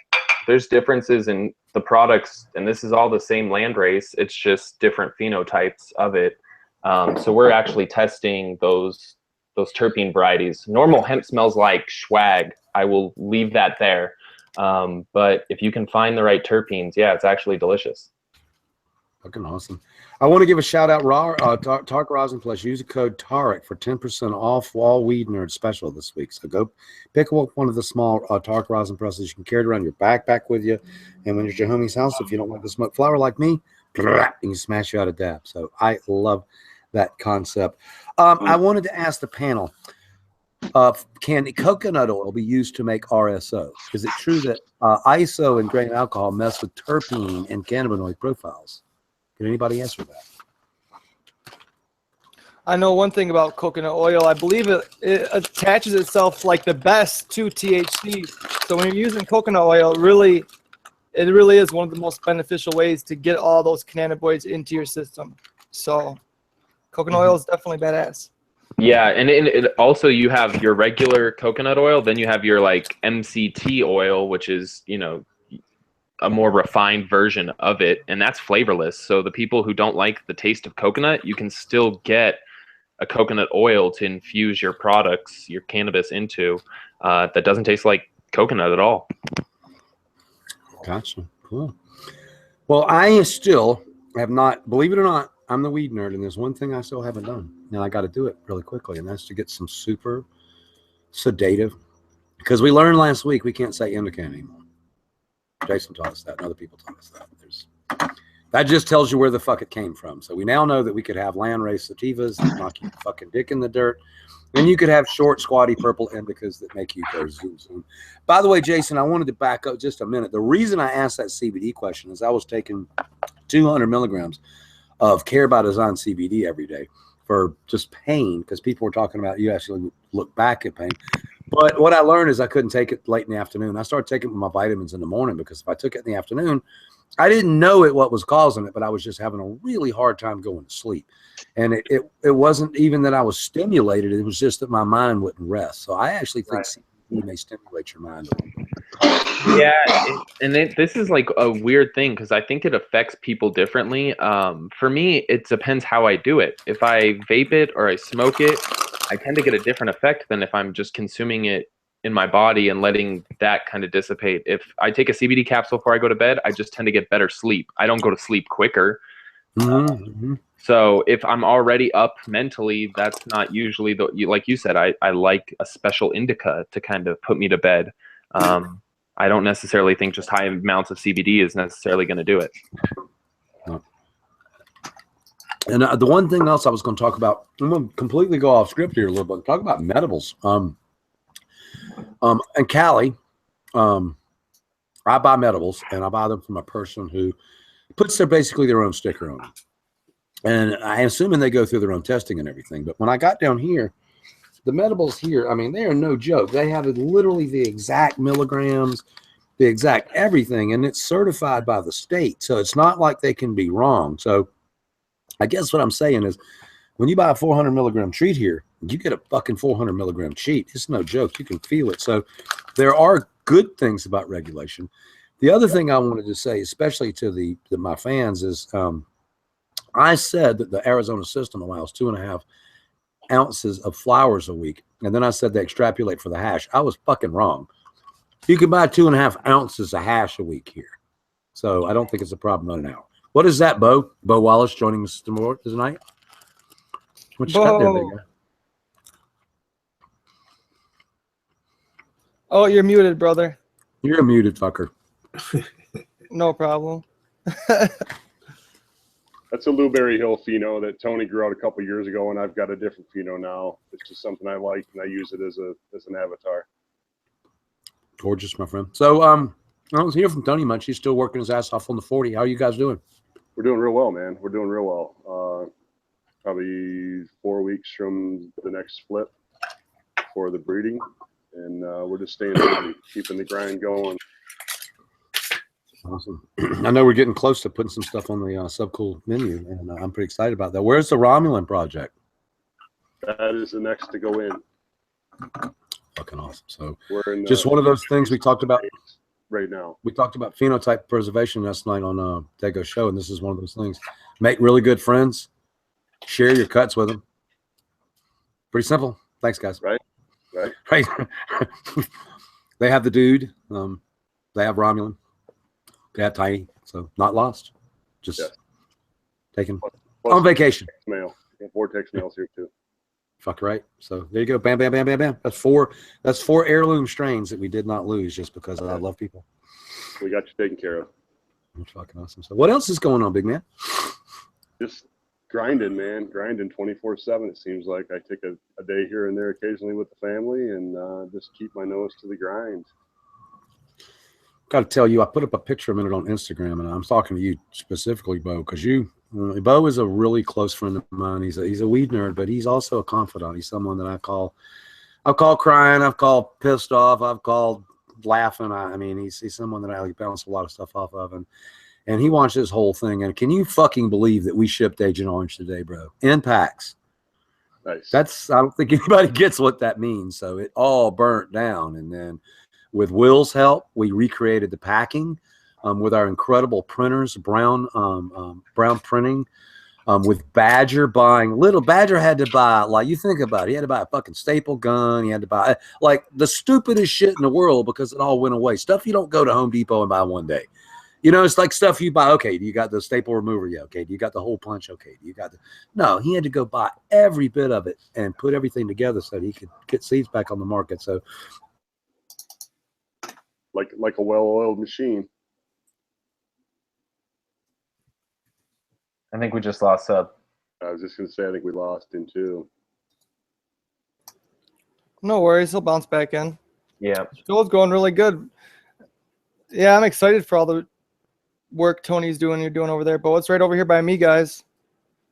there's differences in the products, and this is all the same land race. It's just different phenotypes of it. So we're actually testing those terpene varieties. Normal hemp smells like swag. I will leave that there. But if you can find the right terpenes, yeah, it's actually delicious. Fucking awesome. I want to give a shout out, Tark Rosin Plus. Use the code TARIK for 10% off Wall Weed Nerd special this week. So go pick up one of the small Tark Rosin presses. You can carry it around your backpack with you. And when you're at your homie's house, if you don't want to smoke flower like me, you can smash you out a dab. So I love that concept. I wanted to ask the panel, can coconut oil be used to make RSO? Is it true that ISO and grain alcohol mess with terpene and cannabinoid profiles? Can anybody answer that? I know one thing about coconut oil. I believe it attaches itself like the best to THC. So when you're using coconut oil, it really is one of the most beneficial ways to get all those cannabinoids into your system. So coconut oil is definitely badass. Yeah, and it also, you have your regular coconut oil, then you have your like MCT oil, which is, a more refined version of it, and that's flavorless. So the people who don't like the taste of coconut, you can still get a coconut oil to infuse your products, your cannabis into, that doesn't taste like coconut at all. Gotcha. Cool. Well, I still have not, believe it or not, I'm the weed nerd, and there's one thing I still haven't done. Now I got to do it really quickly, and that's to get some super sedative, because we learned last week we can't say indica anymore. Jason taught us that, and other people taught us that. That just tells you where the fuck it came from. So we now know that we could have landrace sativas that knock your fucking dick in the dirt, and you could have short, squatty purple indicas that make you go zoom zoom. By the way, Jason, I wanted to back up just a minute. The reason I asked that CBD question is I was taking 200 milligrams of Care by Design CBD every day for just pain, because people were talking about you actually look back at pain. But what I learned is I couldn't take it late in the afternoon. I started taking my vitamins in the morning, because if I took it in the afternoon, I didn't know what was causing it, but I was just having a really hard time going to sleep. And it wasn't even that I was stimulated. It was just that my mind wouldn't rest. So I actually think CBD may stimulate your mind a little bit. This is like a weird thing because I think it affects people differently. For me, it depends how I do it. If I vape it or I smoke it, I tend to get a different effect than if I'm just consuming it in my body and letting that kind of dissipate. If I take a CBD capsule before I go to bed, I just tend to get better sleep. I don't go to sleep quicker. So if I'm already up mentally, that's not usually like you said, I like a special indica to kind of put me to bed. I don't necessarily think just high amounts of CBD is necessarily going to do it. No. And the one thing else I was going to talk about, I'm going to completely go off script here a little bit, talk about medibles. And Cali, I buy medibles, and I buy them from a person who puts basically their own sticker on them. And I assuming they go through their own testing and everything. But when I got down here, the medibles here, I mean, they are no joke. They have literally the exact milligrams, the exact everything, and it's certified by the state. So it's not like they can be wrong. So I guess what I'm saying is when you buy a 400 milligram treat here, you get a fucking 400 milligram cheat. It's no joke. You can feel it. So there are good things about regulation. The other thing I wanted to say, especially to my fans, is I said that the Arizona system allows 2.5 ounces of flowers a week. And then I said they extrapolate for the hash. I was fucking wrong. You can buy 2.5 ounces of hash a week here. So I don't think it's a problem right now. What is that, Bo? Bo Wallace joining us tonight? What you got there, big guy? Oh, you're muted, brother. You're a muted fucker. No problem. That's a Blueberry Hill pheno that Tony grew out a couple years ago, and I've got a different pheno now. It's just something I like, and I use it as an avatar. Gorgeous, my friend. So I don't hear from Tony much. He's still working his ass off on the 40. How are you guys doing? We're doing real well, man. We're doing real well. Probably 4 weeks from the next flip for the breeding, and we're just staying busy, keeping the grind going. Awesome. I know we're getting close to putting some stuff on the Subcool menu, and I'm pretty excited about that. Where's the Romulan project? That is the next to go in. Fucking awesome. So we're in, just one of those things we talked about right now. We talked about phenotype preservation last night on Dago's show, and this is one of those things. Make really good friends. Share your cuts with them. Pretty simple. Thanks, guys. Right. They have the dude. They have Romulan. They have Tiny. So not lost. Just taking on vacation. Mail. Vortex mails here too. Fuck right. So there you go. Bam, bam, bam, bam, bam. That's four heirloom strains that we did not lose just because I love people. We got you taken care of. That's fucking awesome. So what else is going on, big man? Just grinding, man. Grinding 24/7. It seems like I take a day here and there occasionally with the family and just keep my nose to the grind. Got to tell you, I put up a picture a minute on Instagram, and I'm talking to you specifically, Bo, because Bo is a really close friend of mine. He's a weed nerd, but he's also a confidant. He's someone that I've called crying, I've called pissed off, I've called laughing. I mean, he's someone that I bounce a lot of stuff off of, and he wants this whole thing. And can you fucking believe that we shipped Agent Orange today, bro? In packs. Nice. I don't think anybody gets what that means. So it all burnt down, and then with Will's help, we recreated the packing with our incredible printers, Brown Printing, with Badger buying. Little Badger had to buy, like, you think about it, he had to buy a fucking staple gun. He had to buy, like, the stupidest shit in the world because it all went away. Stuff you don't go to Home Depot and buy one day. You know, it's like stuff you buy. Okay, do you got the staple remover? Yeah. Okay. Do you got the hole punch? Okay. Do you got the? No, he had to go buy every bit of it and put everything together so that he could get seeds back on the market. So, like a well-oiled machine. I think we just lost Sub. I was just gonna say I think we lost him too. No worries, he'll bounce back in. Yeah. Show's going really good. Yeah, I'm excited for all the work Tony's doing, you're doing over there. But it's right over here by me, guys.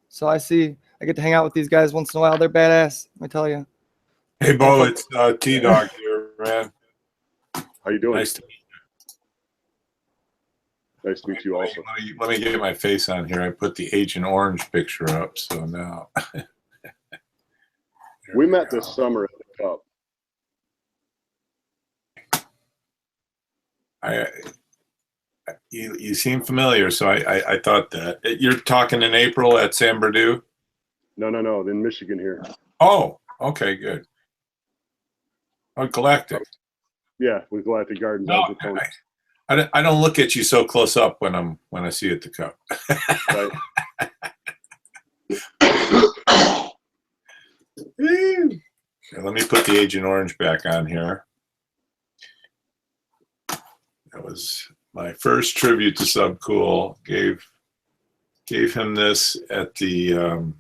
So I get to hang out with these guys once in a while. They're badass, I tell you. Hey, Bo, it's T-Dog here, man. How you doing? Nice to meet you. Nice to meet you also. Let me get my face on here. I put the Agent Orange picture up, so now. We met this summer at the Cup. You seem familiar, so I thought that. You're talking in April at San Bernardino? No, in Michigan here. Oh, okay, good. Oh, Galactic. Yeah, with Galactic Gardens. No, I don't look at you so close up when I see you at the cup. Right. Here, let me put the Agent Orange back on here. That was my first tribute to Subcool. Gave him this at the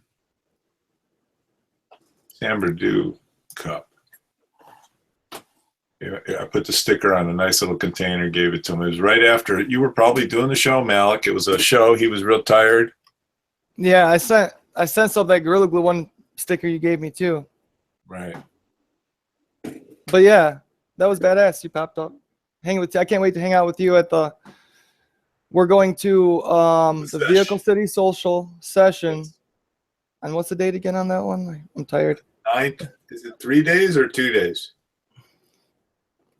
San Bernardino Cup. Yeah, I put the sticker on a nice little container, gave it to him. It was right after you were probably doing the show, Malik. It was a show. He was real tired. Yeah, I sent some that Gorilla Glue one sticker you gave me too. Right. But yeah, that was badass. You popped up. Hang with you. I can't wait to hang out with you at the. We're going to the Vehicle City Social Session. And what's the date again on that one? I'm tired. 9th. Is it 3 days or 2 days?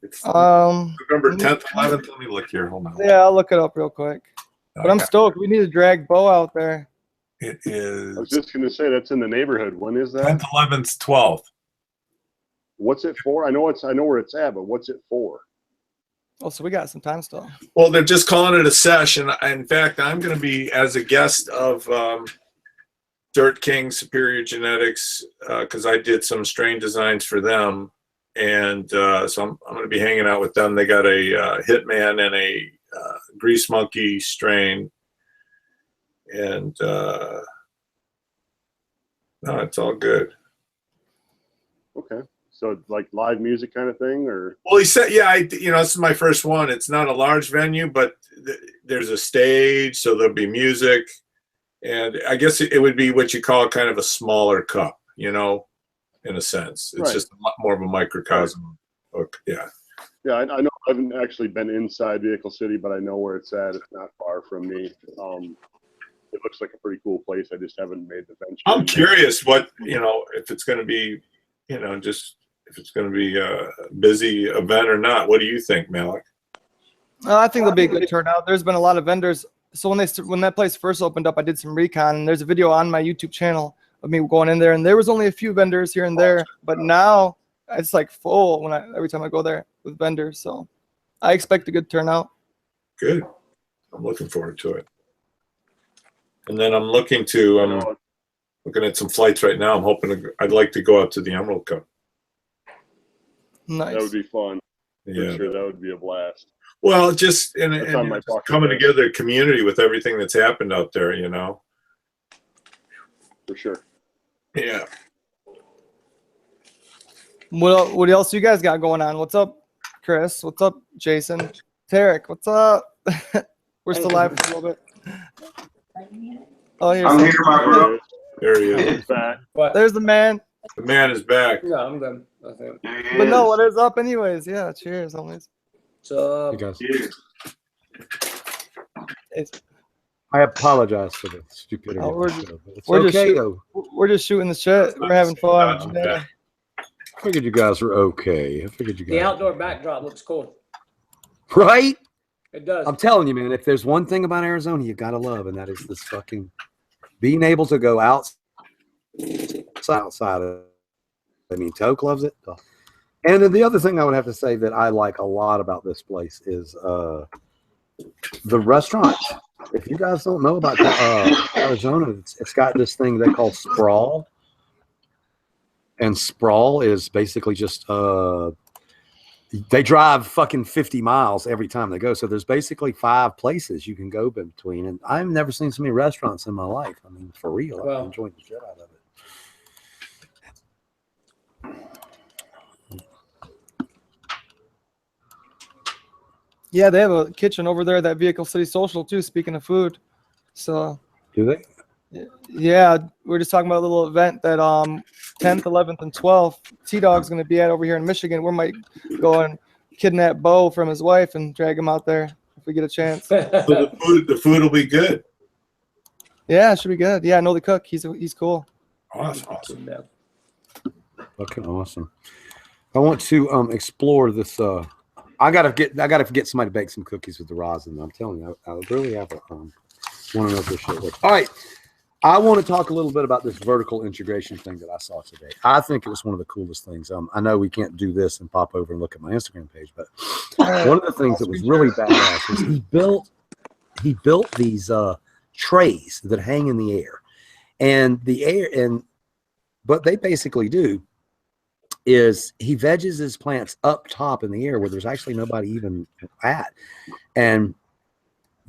It's November 10th, 11th. Let me look here. Hold on. Yeah, I'll look it up real quick. But I'm stoked. We need to drag Bo out there. It is. I was just going to say that's in the neighborhood. When is that? 10th, 11th, 12th. What's it for? I know where it's at, but what's it for? Oh, so we got some time still. Well, they're just calling it a session. In fact, I'm going to be as a guest of Dirt King Superior Genetics because I did some strain designs for them, and so I'm going to be hanging out with them. They got a Hitman and a Grease Monkey strain, and no, it's all good. Okay. So like live music kind of thing, or? Well, he said, yeah, this is my first one. It's not a large venue, but there's a stage, so there'll be music, and I guess it would be what you call kind of a smaller cup, in a sense. It's just a lot more of a microcosm. Yeah. Yeah, I know. I haven't actually been inside Vehicle City, but I know where it's at. It's not far from me. It looks like a pretty cool place. I just haven't made the venture. I'm curious what, if it's going to be, just if it's going to be a busy event or not. What do you think, Malik? I think there'll be a good turnout. There's been a lot of vendors. So when that place first opened up, I did some recon, and there's a video on my YouTube channel of me going in there, and there was only a few vendors here and there, but now it's like full every time I go there with vendors. So I expect a good turnout. Good. I'm looking forward to it. And then I'm looking at some flights right now. I'm hoping I'd like to go out to the Emerald Cup. Nice. That would be fun. Yeah. For sure, that would be a blast. Well, just and just coming together, community with everything that's happened out there, For sure. Yeah. What else you guys got going on? What's up, Chris? What's up, Jason? Tarek, what's up? We're still live for a little bit. Oh, I'm here, my bro. There he is. Back. There's the man. The man is back. Yeah, I'm good. I think. But no, what is up anyways? Yeah, cheers, homies. So, Hey guys. It's, I apologize for the stupidity. we're It's okay, we're just shooting the shit. We're having fun. Yeah. I figured you guys were okay. I figured you guys. the outdoor backdrop looks cool. Right? It does. I'm telling you, man, if there's one thing about Arizona you gotta love, and that is this fucking being able to go outside of it. I mean, Toke loves it. And then the other thing I would have to say that I like a lot about this place is the restaurant. If you guys don't know about Arizona, it's got this thing they call sprawl. And sprawl is basically just they drive fucking 50 miles every time they go. So there's basically 5 places you can go between. And I've never seen so many restaurants in my life. I mean, for real. Well, I've enjoyed the shit out of it. Yeah, they have a kitchen over there at that Vehicle City Social too, speaking of food. So do they? Yeah, we're just talking about a little event that 10th, 11th, and 12th T-Dog's going to be at over here in Michigan. We might go and kidnap Bo from his wife and drag him out there if we get a chance. So the food will be good. Yeah, it should be good. Yeah, I know the cook. He's cool. Awesome. Fucking awesome. I want to explore this I gotta get somebody to bake some cookies with the rosin. I'm telling you, I really have a want to know if this shit works. All right, I want to talk a little bit about this vertical integration thing that I saw today. I think it was one of the coolest things. I know we can't do this and pop over and look at my Instagram page, but one of the things that was really badass is he built these trays that hang in the air, and what they basically do is he veggies his plants up top in the air where there's actually nobody even at. And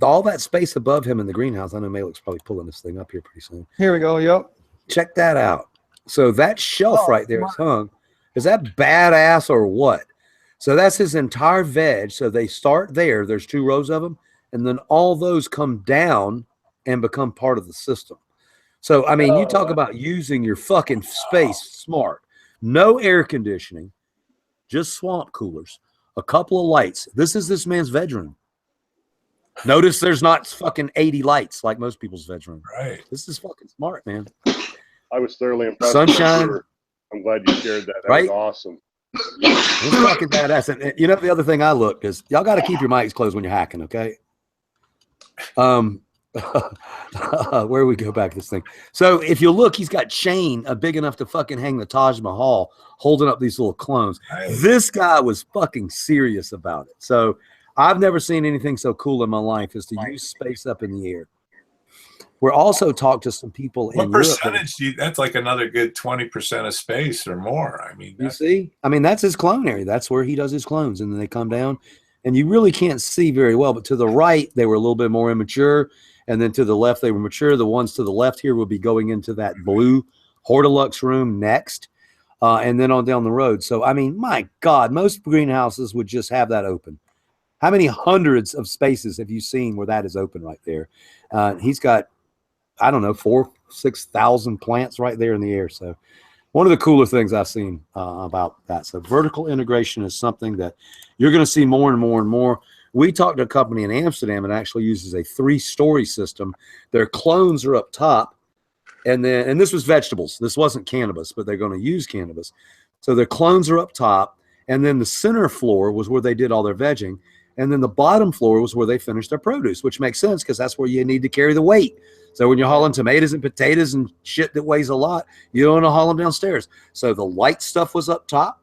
all that space above him in the greenhouse, I know Malik's probably pulling this thing up here pretty soon. Here we go. Yep. Check that out. So that shelf right there is hung. Is that badass or what? So that's his entire veg. So they start there. There's 2 rows of them. And then all those come down and become part of the system. So, I mean, you talk about using your fucking space smart. No air conditioning, just swamp coolers, a couple of lights. This is this man's veg room. Notice there's not fucking 80 lights like most people's veg room. Right. This is fucking smart, man. I was thoroughly impressed. Sunshine. I'm glad you shared that. That right? was awesome. It's fucking badass. And you know, the other thing I look is y'all got to keep your mics closed when you're hacking, okay? Where we go back this thing. So if you look, he's got chain big enough to fucking hang the Taj Mahal, holding up these little clones. Nice. This guy was fucking serious about it. So I've never seen anything so cool in my life as to use space up in the air. We're also talked to some people in What Europe. percentage? That's like another good 20% of space or more. I mean, You see? I mean, that's his clone area. That's where he does his clones, and then they come down, and you really can't see very well. But to the right, they were a little bit more immature, and then to the left, they were mature. The ones to the left here will be going into that blue Hortilux room next, and then on down the road. So, I mean, my God, most greenhouses would just have that open. How many hundreds of spaces have you seen where that is open right there? He's got, I don't know, 4,000-6,000 plants right there in the air. So one of the cooler things I've seen about that. So vertical integration is something that you're going to see more and more and more. We talked to a company in Amsterdam that actually uses a 3-story system. Their clones are up top. And this was vegetables. This wasn't cannabis, but they're going to use cannabis. So their clones are up top. And then the center floor was where they did all their vegging. And then the bottom floor was where they finished their produce, which makes sense because that's where you need to carry the weight. So when you're hauling tomatoes and potatoes and shit that weighs a lot, you don't want to haul them downstairs. So the light stuff was up top,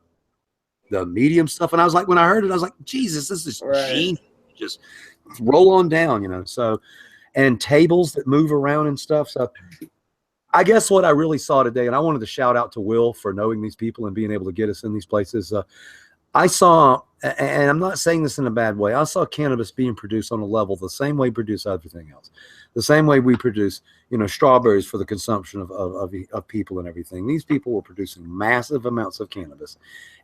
the medium stuff. And I was like, when I heard it, I was like, Jesus, this is genius. Just roll on down, you know. So, and tables that move around and stuff. So I guess what I really saw today, and I wanted to shout out to Will for knowing these people and being able to get us in these places. I saw, and I'm not saying this in a bad way, I saw cannabis being produced on a level the same way we produce everything else. The same way we produce, you know, strawberries for the consumption of people and everything. These people were producing massive amounts of cannabis.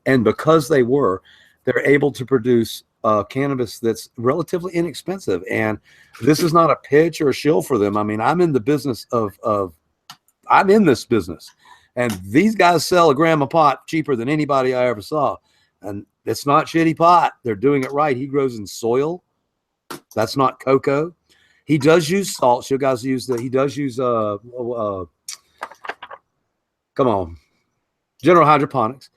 And because they're able to produce cannabis that's relatively inexpensive. And this is not a pitch or a shill for them. I mean, I'm in the business I'm in this business. And these guys sell a gram a pot cheaper than anybody I ever saw. And it's not shitty pot. They're doing it right. He grows in soil. That's not cocoa. He does use salt. You guys use he does use come on, general hydroponics.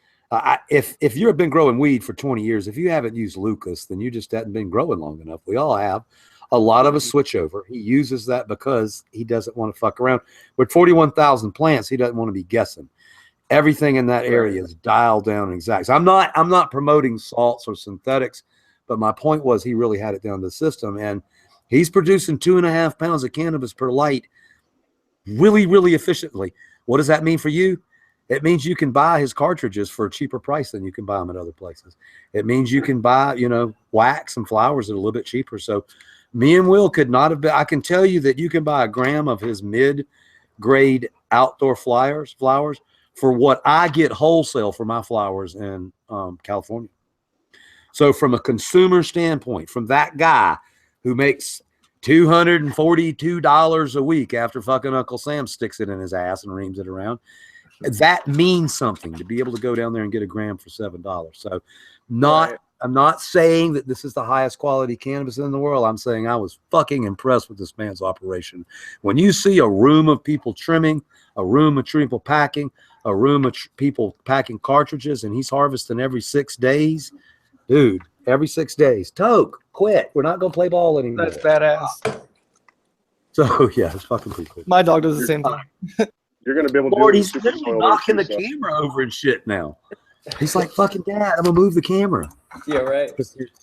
If you've been growing weed for 20 years, if you haven't used Lucas, then you just haven't been growing long enough. We all have. A lot of us switch over. He uses that because he doesn't want to fuck around. With 41,000 plants, he doesn't want to be guessing. Everything in that area is dialed down and exact. So I'm not promoting salts or synthetics, but my point was he really had it down to the system, and he's producing 2.5 pounds of cannabis per light really, really efficiently. What does that mean for you? It means you can buy his cartridges for a cheaper price than you can buy them at other places. It means you can buy, you know, wax and flowers at a little bit cheaper. So me and Will could not have been. I can tell you that you can buy a gram of his mid-grade outdoor flowers for what I get wholesale for my flowers in California. So from a consumer standpoint, from that guy who makes $242 a week after fucking Uncle Sam sticks it in his ass and reams it around, that means something to be able to go down there and get a gram for $7. So I'm not saying that this is the highest quality cannabis in the world. I'm saying I was fucking impressed with this man's operation. When you see a room of people trimming, a room of people packing, a room of people packing cartridges, and he's harvesting every 6 days, dude, every 6 days. Toke, quit. We're not gonna play ball anymore. That's badass. So yeah, it's fucking pretty cool. My dog does the same thing. You're gonna be able to Lord, do he's super literally soil knocking the too, so- camera over and shit now. He's like, fucking dad, I'm gonna move the camera. Yeah, right.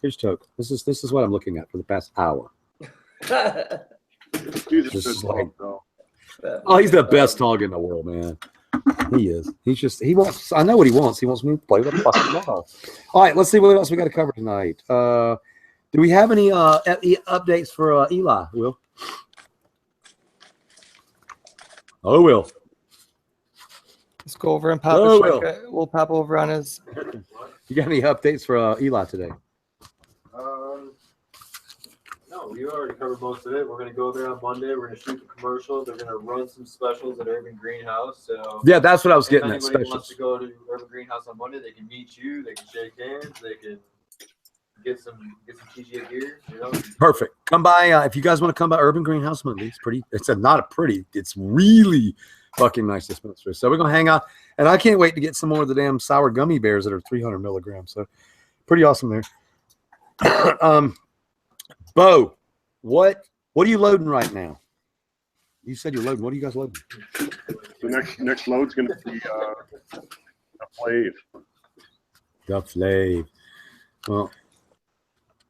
Here's Toke. This is what I'm looking at for the past hour. He's a This is good like- dog, though. Oh, he's the best dog in the world, man. He is. He wants. I know what he wants. He wants me to play with a fucking ball. All right, let's see what else we got to cover tonight. Do we have any updates for Eli? Will? Oh, Will. Let's go over and pop. Oh, We'll pop over on his. You got any updates for Eli today? No, we already covered most of it. We're gonna go there on Monday. We're gonna shoot the commercial. They're gonna run some specials at Urban Greenhouse. So Yeah, that's what I was if getting at, anybody specials. wants to go to Urban Greenhouse on Monday, they can meet you. They can shake hands. They can get some TGA gear. You know. Perfect. Come by if you guys want to come by Urban Greenhouse Monday. It's pretty. It's really fucking nice dispensary. So we're gonna hang out, and I can't wait to get some more of the damn sour gummy bears that are 300 milligrams. So pretty awesome there. Bo, what are you loading right now? You said you're loading. What are you guys loading? The next load's gonna be the Flav. The Flav. Well,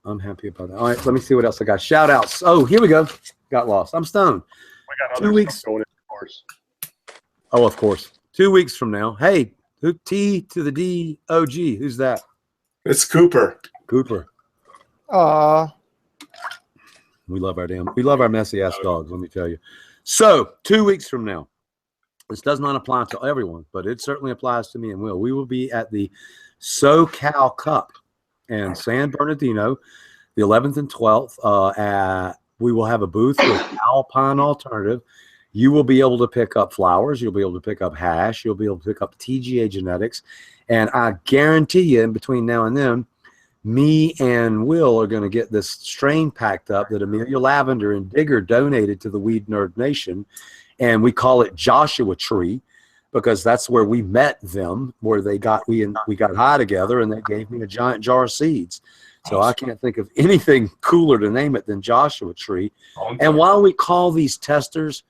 I'm happy about that. All right, let me see what else I got. Shout outs. Oh, here we go. Got lost. I'm stoned. We got 2 other weeks. stuff going in, of course. Oh, of course. 2 weeks from now. Hey, who T to the D O G? Who's that? It's Cooper. Cooper. Aw. We love our messy ass dogs, let me tell you. So 2 weeks from now, this does not apply to everyone, but it certainly applies to me and Will. We will be at the SoCal Cup in San Bernardino, the 11th and 12th. We will have a booth with Alpine Alternative. You will be able to pick up flowers. You'll be able to pick up hash. You'll be able to pick up TGA genetics. And I guarantee you, in between now and then, me and Will are going to get this strain packed up that Amelia Lavender and Digger donated to the Weed Nerd Nation. And we call it Joshua Tree because that's where we met them, where we got high together and they gave me a giant jar of seeds. So I can't think of anything cooler to name it than Joshua Tree. And while we call these testers,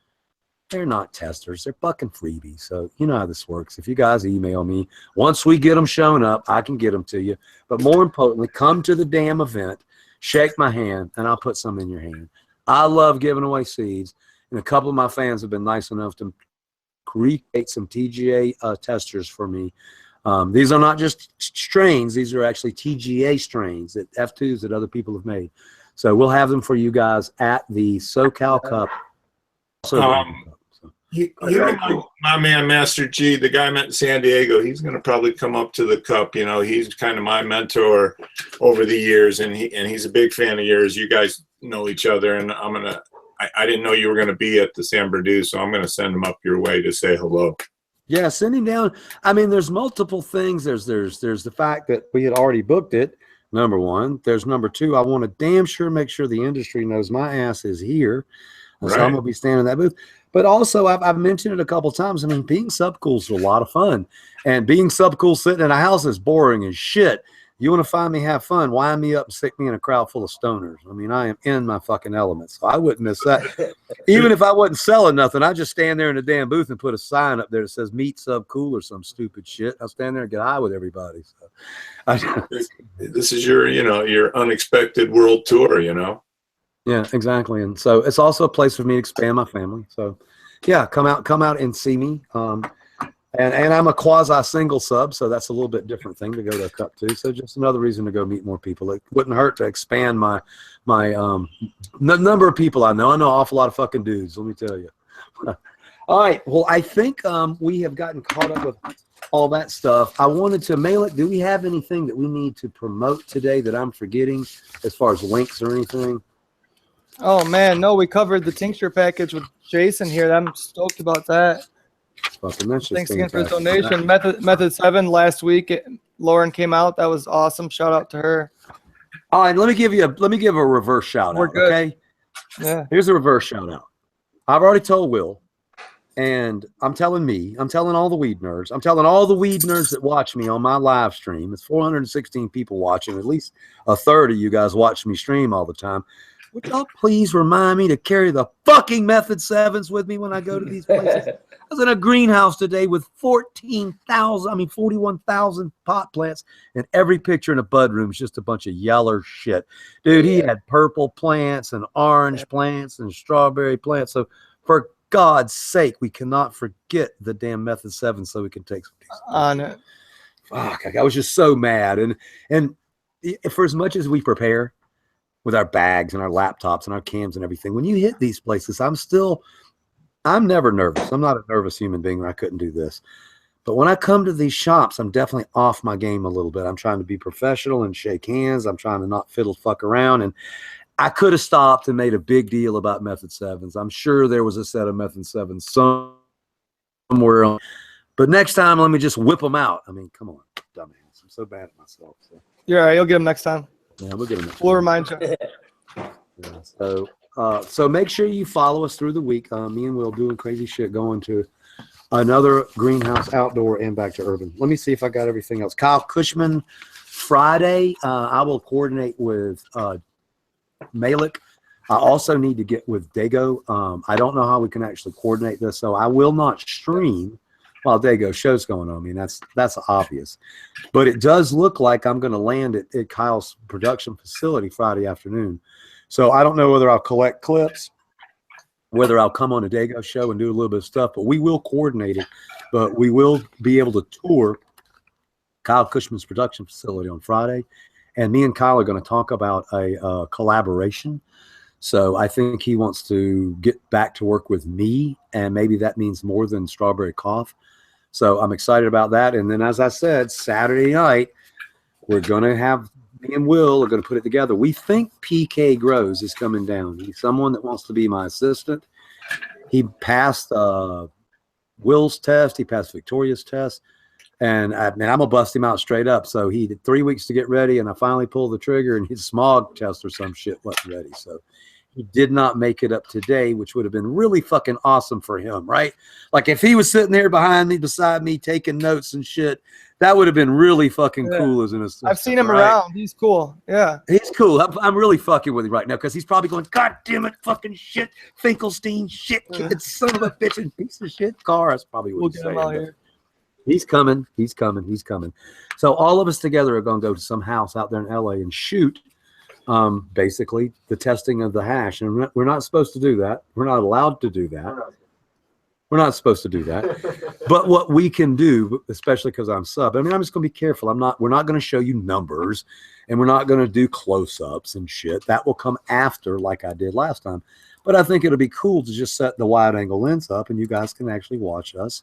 they're not testers. They're fucking freebies. So you know how this works. If you guys email me, once we get them shown up, I can get them to you. But more importantly, come to the damn event, shake my hand, and I'll put some in your hand. I love giving away seeds. And a couple of my fans have been nice enough to create some TGA testers for me. These are not just strains. These are actually TGA strains, that F2s that other people have made. So we'll have them for you guys at the SoCal Cup. My man, Master G, the guy I met in San Diego, he's going to probably come up to the cup. You know, he's kind of my mentor over the years, and he's a big fan of yours. You guys know each other, and I didn't know you were going to be at the San Bernardino, so I'm going to send him up your way to say hello. Yeah, send him down. I mean, there's multiple things. There's the fact that we had already booked it. Number one. There's number two. I want to damn sure make sure the industry knows my ass is here. Right. So I'm going to be standing in that booth. But also, I've mentioned it a couple times. I mean, being Subcool is a lot of fun. And being Subcool sitting in a house is boring as shit. You want to find me, have fun, wind me up and stick me in a crowd full of stoners. I mean, I am in my fucking element. So I wouldn't miss that. Even if I wasn't selling nothing, I'd just stand there in the damn booth and put a sign up there that says meet Subcool or some stupid shit. I'll stand there and get high with everybody. So this is your unexpected world tour, you know? Yeah, exactly. And so it's also a place for me to expand my family. So yeah, come out and see me. And I'm a quasi single sub, so that's a little bit different thing to go to a cup too. So just another reason to go meet more people. It wouldn't hurt to expand my number of people I know. I know an awful lot of fucking dudes, let me tell you. All right. Well, I think we have gotten caught up with all that stuff. I wanted to mail it. Do we have anything that we need to promote today that I'm forgetting as far as links or anything? Oh man, no, we covered the tincture package with Jason here. I'm stoked about that. Thanks again for the donation. Method 7 last week. Lauren came out. That was awesome. Shout out to her. All right, let me give a reverse shout out. Okay. Yeah. Here's a reverse shout out. I've already told Will, And I'm telling all the weed nerds, I'm telling all the weed nerds that watch me on my live stream. It's 416 people watching. At least a third of you guys watch me stream all the time. Would y'all please remind me to carry the fucking Method 7s with me when I go to these places? I was in a greenhouse today with 41,000 pot plants, and every picture in a bud room is just a bunch of yellow shit. Dude, he had purple plants and orange plants and strawberry plants. So for God's sake, we cannot forget the damn Method 7 so we can take some on it. Fuck, I was just so mad. And for as much as we prepare with our bags and our laptops and our cams and everything, when you hit these places, I'm never nervous. I'm not a nervous human being, or I couldn't do this. But when I come to these shops, I'm definitely off my game a little bit. I'm trying to be professional and shake hands. I'm trying to not fiddle fuck around. And I could have stopped and made a big deal about Method 7s. I'm sure there was a set of Method 7s somewhere. But next time, let me just whip them out. I mean, come on, dumbass. I'm so bad at myself. So. Yeah, all right, you'll get them next time. Yeah, we'll get them. We'll remind you. Yeah, so make sure you follow us through the week. Me and Will doing crazy shit, going to another greenhouse outdoor and back to urban. Let me see if I got everything else. Kyle Cushman, Friday. I will coordinate with Malik. I also need to get with Dago. I don't know how we can actually coordinate this, so I will not stream while Dago show's going on. I mean, that's obvious. But it does look like I'm going to land at Kyle's production facility Friday afternoon. So I don't know whether I'll collect clips, whether I'll come on a Dago show and do a little bit of stuff, but we will coordinate it. But we will be able to tour Kyle Cushman's production facility on Friday. And me and Kyle are going to talk about a collaboration. So I think he wants to get back to work with me, and maybe that means more than Strawberry Cough. So I'm excited about that. And then, as I said, Saturday night, we're going to have, me and Will are going to put it together. We think PK Grows is coming down. He's someone that wants to be my assistant. He passed Will's test. He passed Victoria's test. And I'm going to bust him out straight up. So he did 3 weeks to get ready, and I finally pulled the trigger, and his smog test or some shit wasn't ready. So he did not make it up today, which would have been really fucking awesome for him, right? Like if he was sitting there beside me, taking notes and shit, that would have been really fucking cool as an assistant. I've seen him right? around. He's cool. Yeah. He's cool. I'm really fucking with him right now because he's probably going, God damn it, fucking shit, Finkelstein, shit, kid, son of a bitch, and piece of shit car. That's probably what he's saying. We'll get him out here. He's coming. He's coming. He's coming. So all of us together are going to go to some house out there in LA and shoot basically the testing of the hash. And we're not supposed to do that. We're not allowed to do that. We're not supposed to do that. But what we can do, especially because I'm sub, I mean, I'm just going to be careful. We're not going to show you numbers, and we're not going to do close-ups and shit. That will come after, like I did last time. But I think it'll be cool to just set the wide angle lens up, and you guys can actually watch us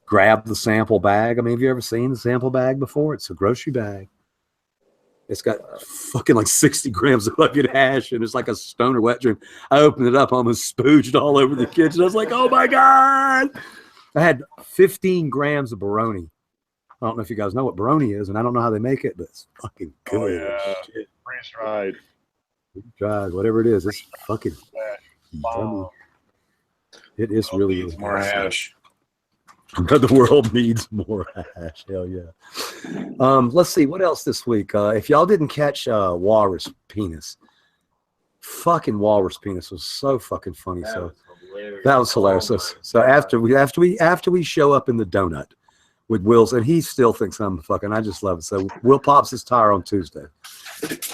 grab the sample bag. I mean, have you ever seen the sample bag before? It's a grocery bag. It's got fucking like 60 grams of fucking hash, and it's like a stoner wet dream. I opened it up, almost spooged all over the kitchen. I was like, oh my God. I had 15 grams of Baroni. I don't know if you guys know what Baroni is, and I don't know how they make it, but it's fucking good. Oh, yeah. Freeze-dried. Freeze-dried, whatever it is. It's fucking yummy. It is really more hash. The world needs more hash. Hell yeah. Let's see what else this week. If y'all didn't catch Walrus Penis, fucking Walrus Penis was so fucking funny. That was hilarious. So after we show up in the donut with Will's, and he still thinks I'm fucking. I just love it. So Will pops his tire on Tuesday,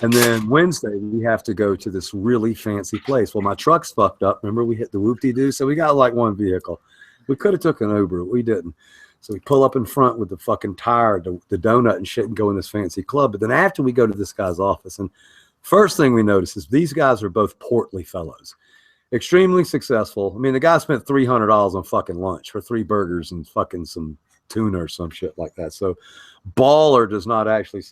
and then Wednesday we have to go to this really fancy place. Well, my truck's fucked up. Remember, we hit the whoop-de-doo, so we got like one vehicle. We could have took an Uber, but we didn't. So we pull up in front with the fucking tire, the donut and shit, and go in this fancy club. But then after we go to this guy's office, and first thing we notice is these guys are both portly fellows, extremely successful. I mean, the guy spent $300 on fucking lunch for 3 burgers and fucking some tuna or some shit like that. So baller does not actually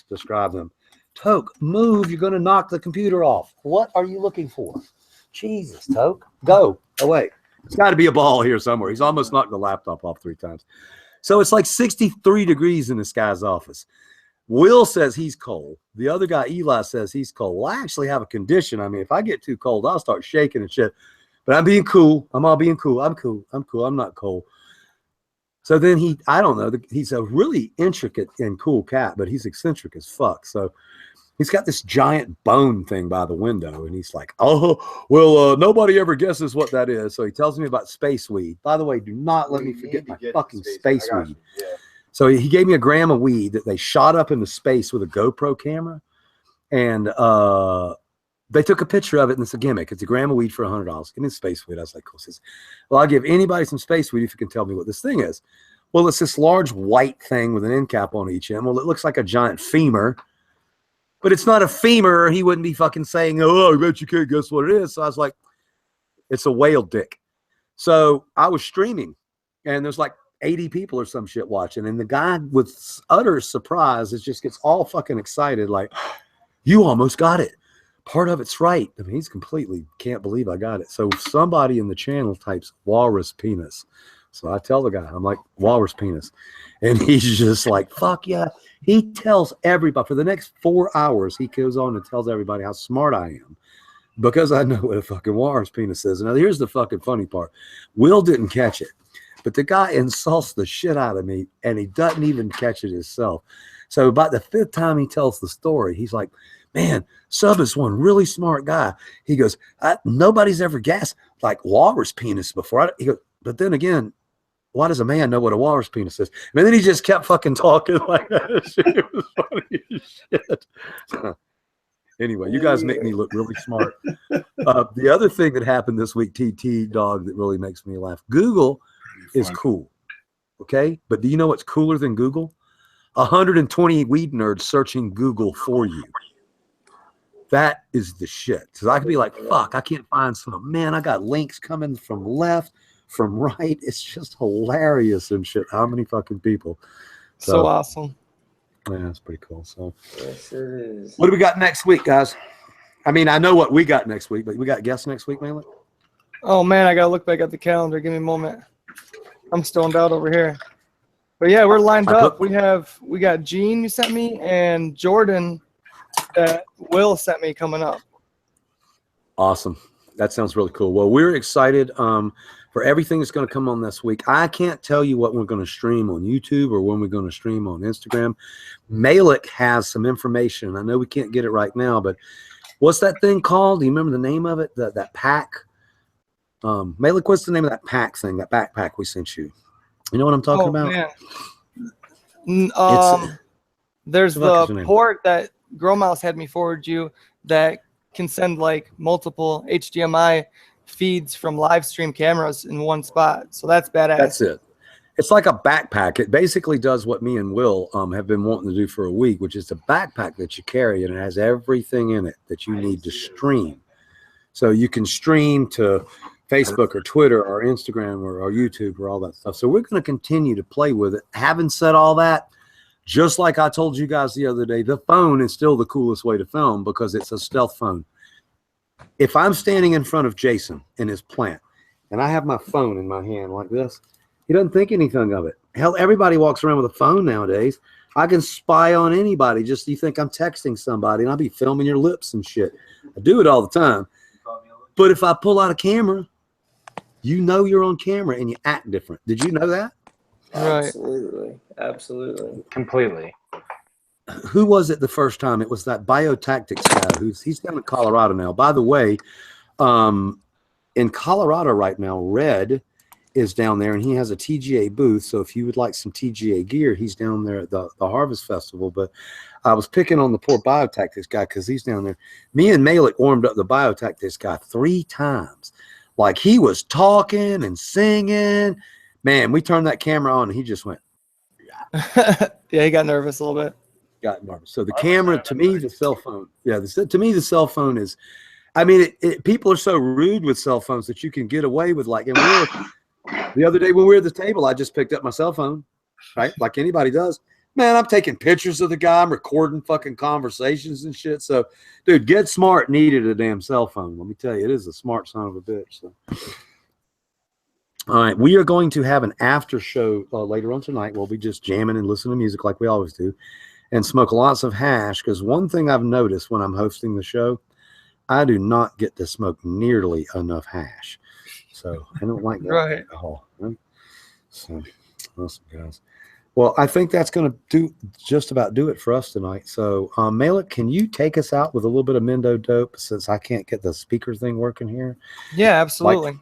describe them. Toke, move. You're going to knock the computer off. What are you looking for? Jesus, Toke. Go away. It's got to be a ball here somewhere. He's almost knocked the laptop off 3 times. So it's like 63 degrees in this guy's office. Will says he's cold. The other guy, Eli, says he's cold. Well, I actually have a condition. I mean, if I get too cold, I'll start shaking and shit. But I'm being cool. I'm all being cool. I'm cool. I'm cool. I'm not cool. So then I don't know, he's a really intricate and cool cat, but he's eccentric as fuck. So he's got this giant bone thing by the window, and he's like, oh, well, nobody ever guesses what that is. So he tells me about space weed. By the way, do not let me forget my fucking space weed. Yeah. So he gave me a gram of weed that they shot up into space with a GoPro camera, and they took a picture of it, and it's a gimmick. It's a gram of weed for $100. And it's space weed. I was like, cool. Says, well, I'll give anybody some space weed if you can tell me what this thing is. Well, it's this large white thing with an end cap on each end. Well, it looks like a giant femur, but it's not a femur. He wouldn't be fucking saying, oh, I bet you can't guess what it is. So I was like, it's a whale dick. So I was streaming, and there's like 80 people or some shit watching. And the guy with utter surprise just gets all fucking excited. Like, you almost got it. Part of it's right. I mean, he's completely can't believe I got it. So somebody in the channel types walrus penis. So I tell the guy, I'm like, walrus penis. And he's just like, fuck yeah. He tells everybody for the next 4 hours, he goes on and tells everybody how smart I am because I know what a fucking walrus penis is. Now, here's the fucking funny part. Will didn't catch it, but the guy insults the shit out of me, and he doesn't even catch it himself. So about the 5th time he tells the story, he's like, man, Sub is one really smart guy. He goes, nobody's ever guessed like walrus penis before. He goes, but then again, why does a man know what a walrus penis is? And then he just kept fucking talking like that. It was funny as shit. Anyway, you guys make me look really smart. The other thing that happened this week, TT dog, that really makes me laugh. Google is cool. Okay. But do you know what's cooler than Google? 120 weed nerds searching Google for you. That is the shit. So I could be like, fuck, I can't find some. Man, I got links coming from left, from right. It's just hilarious and shit. How many fucking people? So awesome. Yeah, that's pretty cool. So Yes, it is. what do we got next week, guys? I mean, I know what we got next week, but we got guests next week, Malin? Oh man, I gotta look back at the calendar. Give me a moment. I'm stoned out over here. But yeah, we're lined up. We got Gene you sent me and Jordan that Will sent me coming up. Awesome. That sounds really cool. Well, we're excited for everything that's going to come on this week. I can't tell you what we're going to stream on YouTube or when we're going to stream on Instagram. Malik has some information. I know we can't get it right now, but what's that thing called? Do you remember the name of it? That pack? Malik, what's the name of that pack thing, that backpack we sent you? You know what I'm talking about? Man. There's the port that Grow Mouse had me forward you that can send like multiple HDMI feeds from live stream cameras in one spot. So that's badass. That's it. It's like a backpack. It basically does what me and Will have been wanting to do for a week, which is a backpack that you carry, and it has everything in it that you need to stream. So you can stream to Facebook or Twitter or Instagram or YouTube or all that stuff. So we're going to continue to play with it. Having said all that, just like I told you guys the other day, the phone is still the coolest way to film because it's a stealth phone. If I'm standing in front of Jason in his plant and I have my phone in my hand like this, he doesn't think anything of it. Hell, everybody walks around with a phone nowadays. I can spy on anybody. Just you think I'm texting somebody and I'll be filming your lips and shit. I do it all the time. But if I pull out a camera, you know you're on camera and you act different. Did you know that? Absolutely. Absolutely. Completely. Who was it the first time? It was that Biotactics guy. He's down in Colorado now. By the way, in Colorado right now, Red is down there and he has a TGA booth. So if you would like some TGA gear, he's down there at the Harvest Festival. But I was picking on the poor Biotactics guy because he's down there. Me and Malik warmed up the Biotactics guy 3 times. Like he was talking and singing. Man, we turned that camera on and he just went. Yeah, he got nervous a little bit. Got nervous. So the camera, to me, the cell phone. Yeah, to me, the cell phone is, I mean, people are so rude with cell phones that you can get away with like, and the other day when we were at the table, I just picked up my cell phone, right? Like anybody does. Man, I'm taking pictures of the guy. I'm recording fucking conversations and shit. So, dude, Get Smart needed a damn cell phone. Let me tell you, it is a smart son of a bitch. So. All right, we are going to have an after show later on tonight. We'll be just jamming and listening to music like we always do and smoke lots of hash because one thing I've noticed when I'm hosting the show, I do not get to smoke nearly enough hash. So I don't like that Right. alcohol. Right? So awesome, guys. Well, I think that's going to just about do it for us tonight. So, Malik, can you take us out with a little bit of Mendo Dope since I can't get the speaker thing working here? Yeah, absolutely.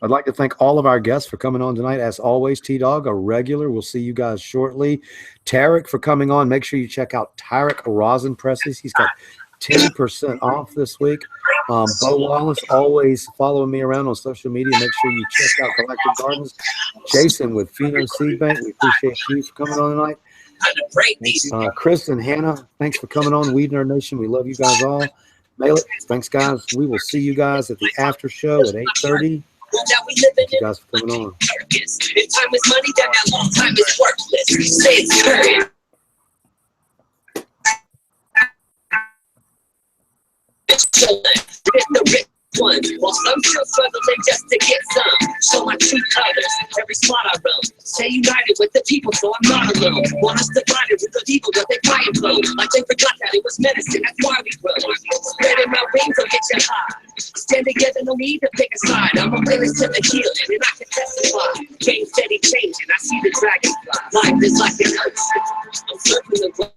I'd like to thank all of our guests for coming on tonight. As always, T-Dog, a regular. We'll see you guys shortly. Tarek for coming on. Make sure you check out Tarek Rosin Presses. He's got 10% off this week. Bo Wallace, always following me around on social media. Make sure you check out Galactic Gardens. Jason with Pheno Seed Bank. We appreciate you for coming on tonight. Chris and Hannah, thanks for coming on. Weed Nerd Nation, we love you guys all. Malik, thanks, guys. We will see you guys at the after show at 8:30. Thank you guys for coming on. If time is money, then that long time is worthless. Say it's current. The rich one, while some still struggling just to get some. Show my true colors, every spot I run. Stay united with the people, so I'm not alone. Want us divided with the people, but they fly and blow. Like they forgot that it was medicine, that's why we grow. Spreading my wings will get you high. Stand together, no need to pick a side. I'm a witness to the healing, and I can testify. Game steady changing, I see the dragonfly. Life is like an ocean, I'm surfing the world.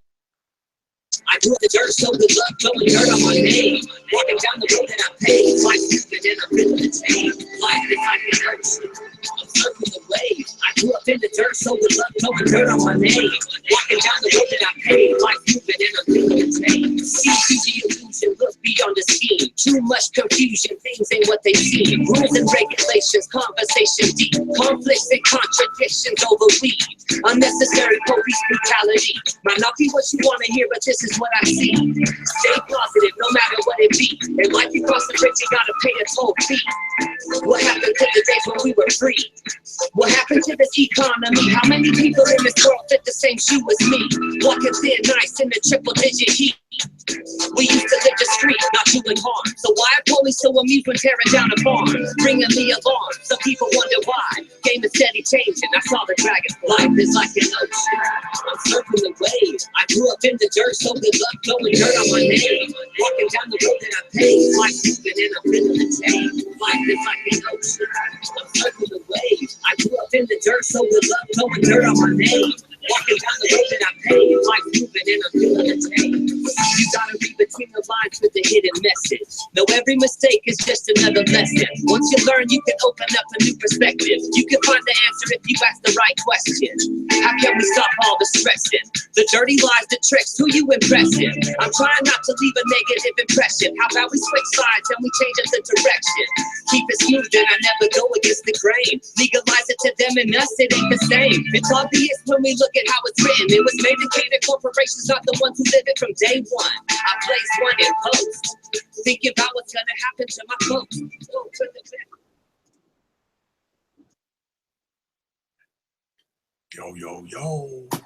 I grew up the dirt, so good luck, throwing dirt on my name. Walking down the road that I paved, life stupid and I'm feeling the change. Life is like an ocean, I'm surfing the waves. I grew up in the dirt, so good luck, throwing dirt on my name. Walking down the road that I paved, life stupid and I'm feeling the change. See the illusion, look beyond the scheme. Too much confusion, things ain't what they seem. Rules and regulations, conversation deep. Conflicts and contradictions overweave. Unnecessary police brutality. Might not be what you want to hear, but this is what I see. Stay positive, no matter what it be. In life you cross the bridge, you gotta pay a toll fee. What happened to the days when we were free? What happened to this economy? How many people in this world fit the same shoe as me? Walking thin nice in the triple digit heat. We used to live the street, not doing harm. So why are police so amused when tearing down a farm? Bringing the alarm, some people wonder why. Game is steady changing, I saw the dragon. Life is like an ocean, I'm surfing the waves. I grew up in the dirt, so good luck throwing dirt on my name. Walking down the road that I paved, life stupid and I'm feeling the change. Life is like an ocean, I'm surfing the waves. I grew up in the dirt, so good luck throwing dirt on my name. Walking down the road that I paved, life stupid and I'm feeling the change. You gotta read between the lines with the hidden message. Know every mistake is just another lesson. Once you learn, you can open up a new perspective. You can find the answer if you ask the right question. How can we stop all the stressing? The dirty lies, the tricks, who you impressing? I'm trying not to leave a negative impression. How about we switch sides and we change up the direction? Keep it smooth and I never go against the grain. Legalize it to them and us, it ain't the same. It's obvious when we look at how it's written. It was made to cater corporations, not the ones who live it from day one. I placed one in post, thinking about what's gonna happen to my folks. Yo, yo, yo.